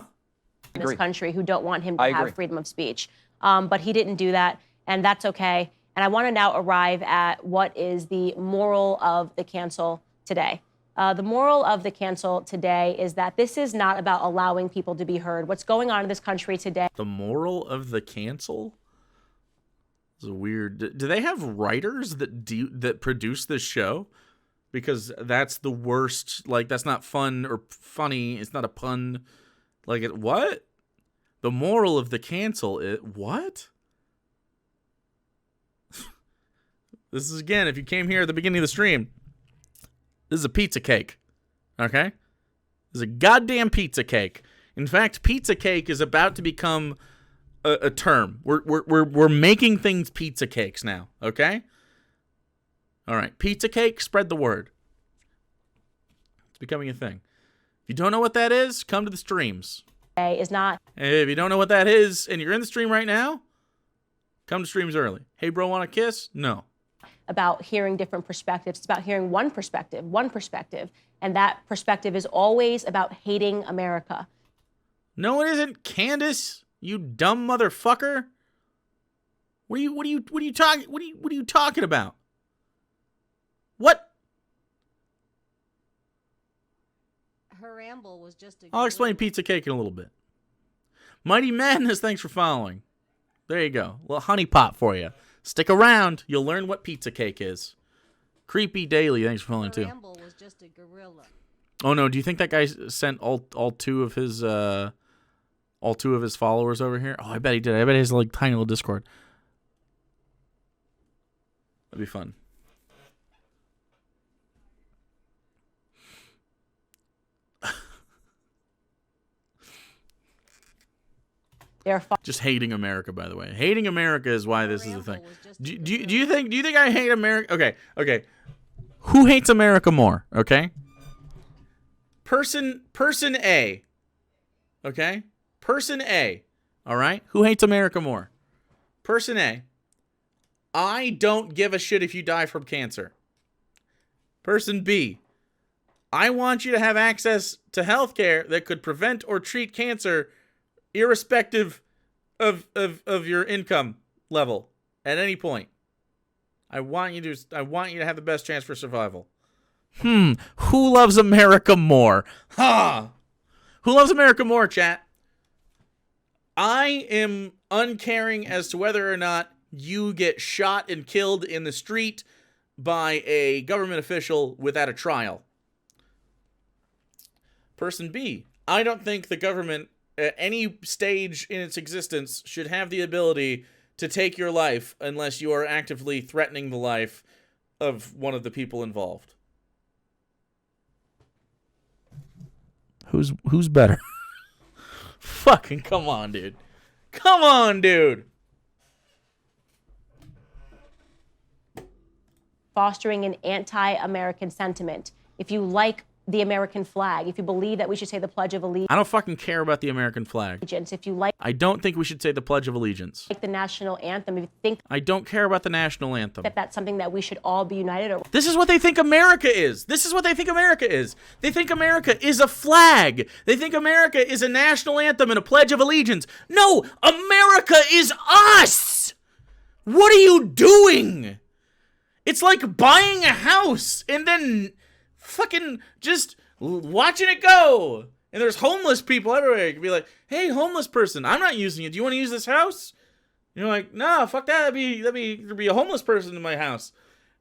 In this country who don't want him to I have agree. freedom of speech. But he didn't do that, and that's okay. And I want to now arrive at what is the moral of the cancel today. The moral of the cancel today is that this is not about allowing people to be heard. What's going on in this country today? The moral of the cancel? It's weird. Do they have writers that produce this show? Because that's the worst. Like, that's not fun or funny. It's not a pun. Like, what? The moral of the cancel is what? This is, again, if you came here at the beginning of the stream, this is a pizza cake. Okay? This is a goddamn pizza cake. In fact, pizza cake is about to become a term. We're making things pizza cakes now. Okay? All right. Pizza cake, spread the word. It's becoming a thing. If you don't know what that is, come to the streams. Is not. If you don't know what that is and you're in the stream right now, come to streams early. Hey, bro, want a kiss? No. About hearing different perspectives. It's about hearing one perspective. And that perspective is always about hating America. No, it isn't, Candace. You dumb motherfucker. What are you talking about? What? Her ramble was just a I'll explain pizza cake in a little bit. Mighty Madness, thanks for following. There you go. A little honey pot for you. Stick around. You'll learn what pizza cake is. Creepy Daily, thanks for following too. ramble was just a gorilla. Oh no, do you think that guy sent all two of his followers over here? Oh, I bet he did. I bet he has like tiny little Discord. That'd be fun. They're just hating America, by the way. Hating America is why this is the thing. Do you think I hate America? Okay. Who hates America more? Okay. Person A. Okay. Person A. All right. Who hates America more? Person A. I don't give a shit if you die from cancer. Person B. I want you to have access to health care that could prevent or treat cancer irrespective of your income level at any point. I want you to have the best chance for survival. Who loves America more? Who loves America more, chat? I am uncaring as to whether or not you get shot and killed in the street by a government official without a trial. Person B, I don't think the government at any stage in its existence should have the ability to take your life unless you are actively threatening the life of one of the people involved. Who's better? Fucking come on, dude. Come on, dude. fostering an anti-American sentiment. If you like the American flag, if you believe that we should say the Pledge of Allegiance. I don't fucking care about the American flag. If you like I don't think we should say the Pledge of Allegiance. the national anthem, if you think I don't care about the national anthem. that that's something that we should all be united around. This is what they think America is. This is what they think America is. They think America is a flag. They think America is a national anthem and a Pledge of Allegiance. No, America is us. What are you doing? It's like buying a house and then fucking just watching it go. And there's homeless people everywhere. You can be like, hey, homeless person, I'm not using it. Do you want to use this house? And you're like, nah, fuck that. There'd be a homeless person in my house.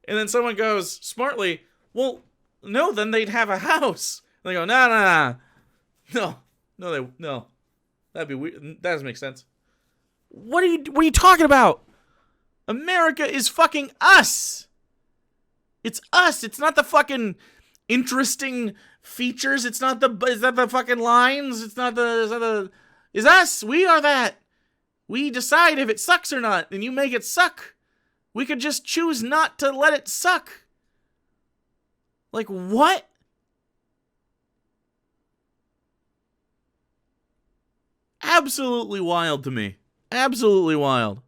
And then someone goes smartly, well, no, then they'd have a house. And they go, nah. No. That'd be weird. That doesn't make sense. What are you talking about? America is fucking us. It's us. It's not the fucking interesting features. It's not the fucking lines. It's us. We are that. We decide if it sucks or not, and you make it suck. We could just choose not to let it suck. Like, what? Absolutely wild to me. Absolutely wild.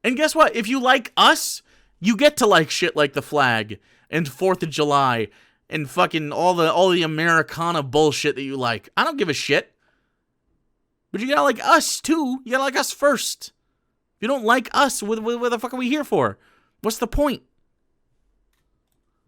And guess what? If you like us You get to like shit like the flag and 4th of July and fucking all the Americana bullshit that you like. I don't give a shit. But you gotta like us too. You gotta like us first. If you don't like us, what the fuck are we here for? What's the point?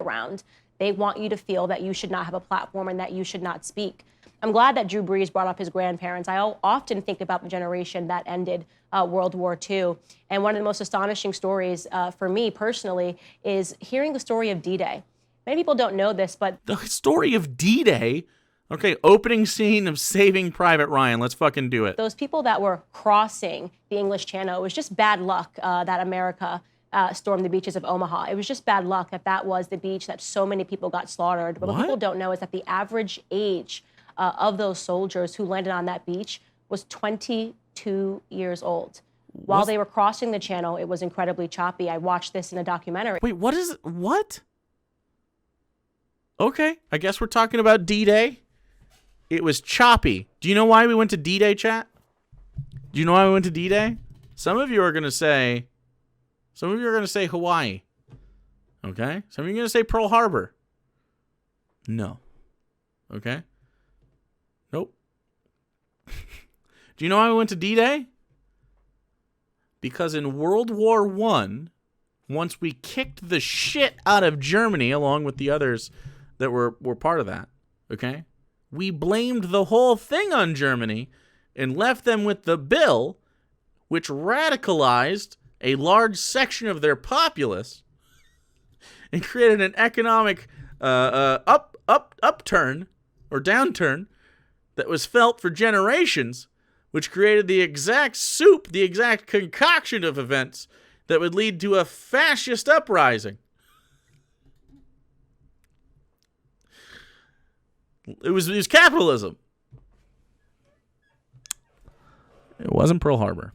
Around. They want you to feel that you should not have a platform and that you should not speak. I'm glad that Drew Brees brought up his grandparents. I often think about the generation that ended World War II. And one of the most astonishing stories for me personally is hearing the story of D-Day. Many people don't know this, but... The story of D-Day? Okay, opening scene of Saving Private Ryan. Let's fucking do it. Those people that were crossing the English Channel, it was just bad luck that America stormed the beaches of Omaha. It was just bad luck that was the beach that so many people got slaughtered. But what people don't know is that the average age of those soldiers who landed on that beach was 22 years old. While they were crossing the channel, it was incredibly choppy. I watched this in a documentary. Wait, what? Okay, I guess we're talking about D-Day. It was choppy. Do you know why we went to D-Day, chat? Do you know why we went to D-Day? Some of you are going to say Hawaii. Okay? Some of you are going to say Pearl Harbor. No. Okay? Nope. Do you know why we went to D-Day? Because in World War I, once we kicked the shit out of Germany, along with the others that were part of that, okay? We blamed the whole thing on Germany and left them with the bill, which radicalized a large section of their populace and created an economic upturn or downturn that was felt for generations, which created the exact soup, the exact concoction of events that would lead to a fascist uprising. It was capitalism. It wasn't Pearl Harbor.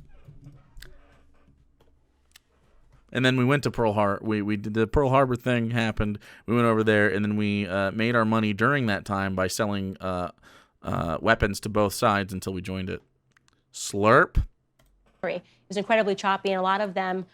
And then we went to Pearl Harbor. We did the Pearl Harbor thing happened. We went over there, and then we made our money during that time by selling weapons to both sides until we joined it. Slurp. It was incredibly choppy, and a lot of them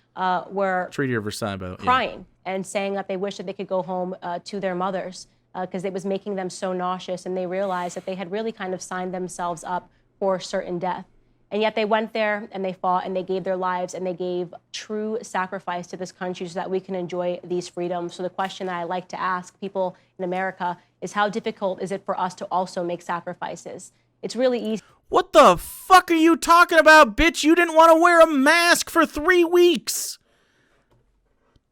were Treaty of Versailles, crying and saying that they wish that they could go home to their mothers because it was making them so nauseous, and they realized that they had really kind of signed themselves up for certain death. And yet they went there and they fought and they gave their lives and they gave true sacrifice to this country so that we can enjoy these freedoms. So the question that I like to ask people in America is, how difficult is it for us to also make sacrifices? It's really easy. What the fuck are you talking about, bitch? You didn't want to wear a mask for 3 weeks.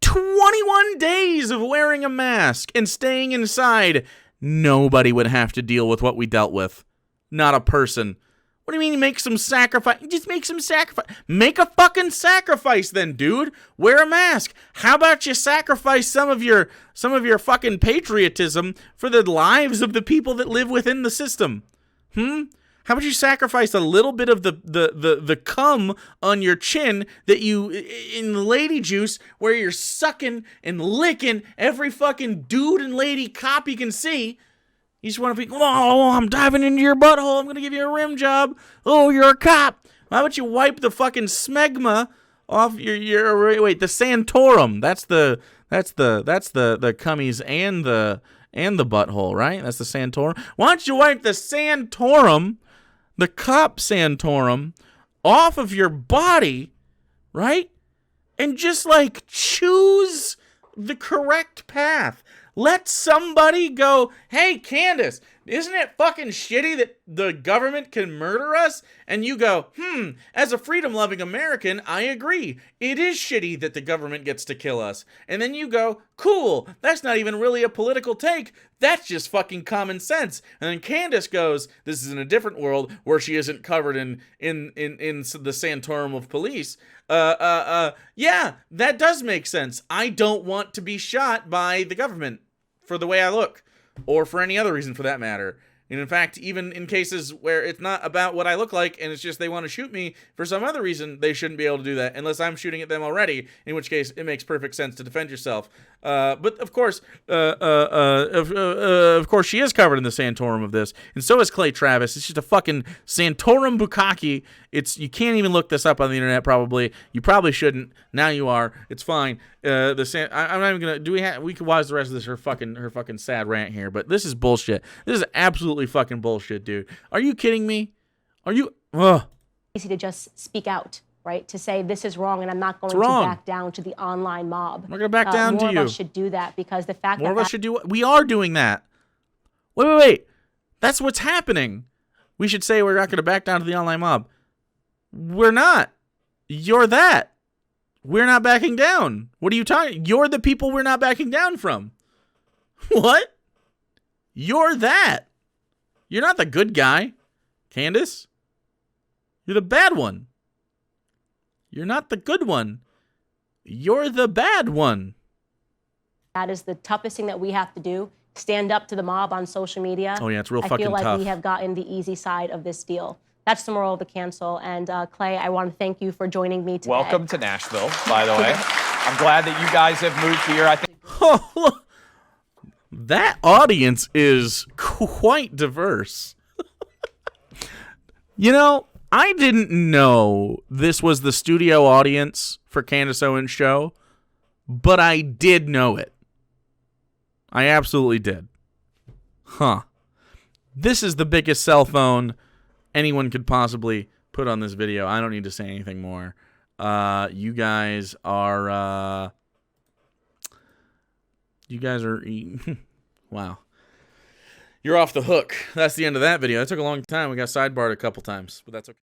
21 days of wearing a mask and staying inside. Nobody would have to deal with what we dealt with. Not a person. What do you mean make some sacrifice? Just make some sacrifice. Make a fucking sacrifice then, dude. Wear a mask. How about you sacrifice some of your fucking patriotism for the lives of the people that live within the system? How about you sacrifice a little bit of the cum on your chin that you, in the lady juice, where you're sucking and licking every fucking dude and lady cop you can see? You just want to be, oh, I'm diving into your butthole. I'm going to give you a rim job. Oh, you're a cop. How about you wipe the fucking smegma off your wait, the Santorum. That's the cummies and the butthole, right? That's the Santorum. Why don't you wipe the Santorum, the cop Santorum, off of your body, right? And just like choose the correct path. Let somebody go, hey, Candace, isn't it fucking shitty that the government can murder us? And you go, as a freedom-loving American, I agree. It is shitty that the government gets to kill us. And then you go, cool, that's not even really a political take. That's just fucking common sense. And then Candace goes, this is in a different world where she isn't covered in the Santorum of police. Yeah, that does make sense. I don't want to be shot by the government for the way I look, or for any other reason for that matter. And in fact, even in cases where it's not about what I look like and it's just they want to shoot me for some other reason, they shouldn't be able to do that unless I'm shooting at them already, in which case it makes perfect sense to defend yourself. But of course, she is covered in the Santorum of this, and so is Clay Travis. It's just a fucking Santorum bukkake. You can't even look this up on the internet. Probably you probably shouldn't. Now you are. It's fine. I'm not even gonna. We could watch the rest of this her fucking sad rant here, but this is bullshit. This is absolutely fucking bullshit, dude. Are you kidding me? Are you? Easy to just speak out. Right, to say this is wrong and I'm not going to back down to the online mob. I'm not going to back down to you. More of us should do that because the fact more of us should do. We are doing that. Wait. That's what's happening. We should say we're not going to back down to the online mob. We're not. You're that. We're not backing down. What are you talking? You're the people we're not backing down from. What? You're that. You're not the good guy, Candace. You're the bad one. You're not the good one. You're the bad one. That is the toughest thing that we have to do. Stand up to the mob on social media. Oh, yeah, it's real fucking tough. I feel like we have gotten the easy side of this deal. That's the moral of the cancel. And Clay, I want to thank you for joining me today. Welcome to Nashville, by the way. I'm glad that you guys have moved here. I think. Oh, that audience is quite diverse. You know, I didn't know this was the studio audience for Candace Owens' show, but I did know it. I absolutely did. This is the biggest cell phone anyone could possibly put on this video. I don't need to say anything more. You guys are... wow. You're off the hook. That's the end of that video. That took a long time. We got sidebarred a couple times, but that's okay.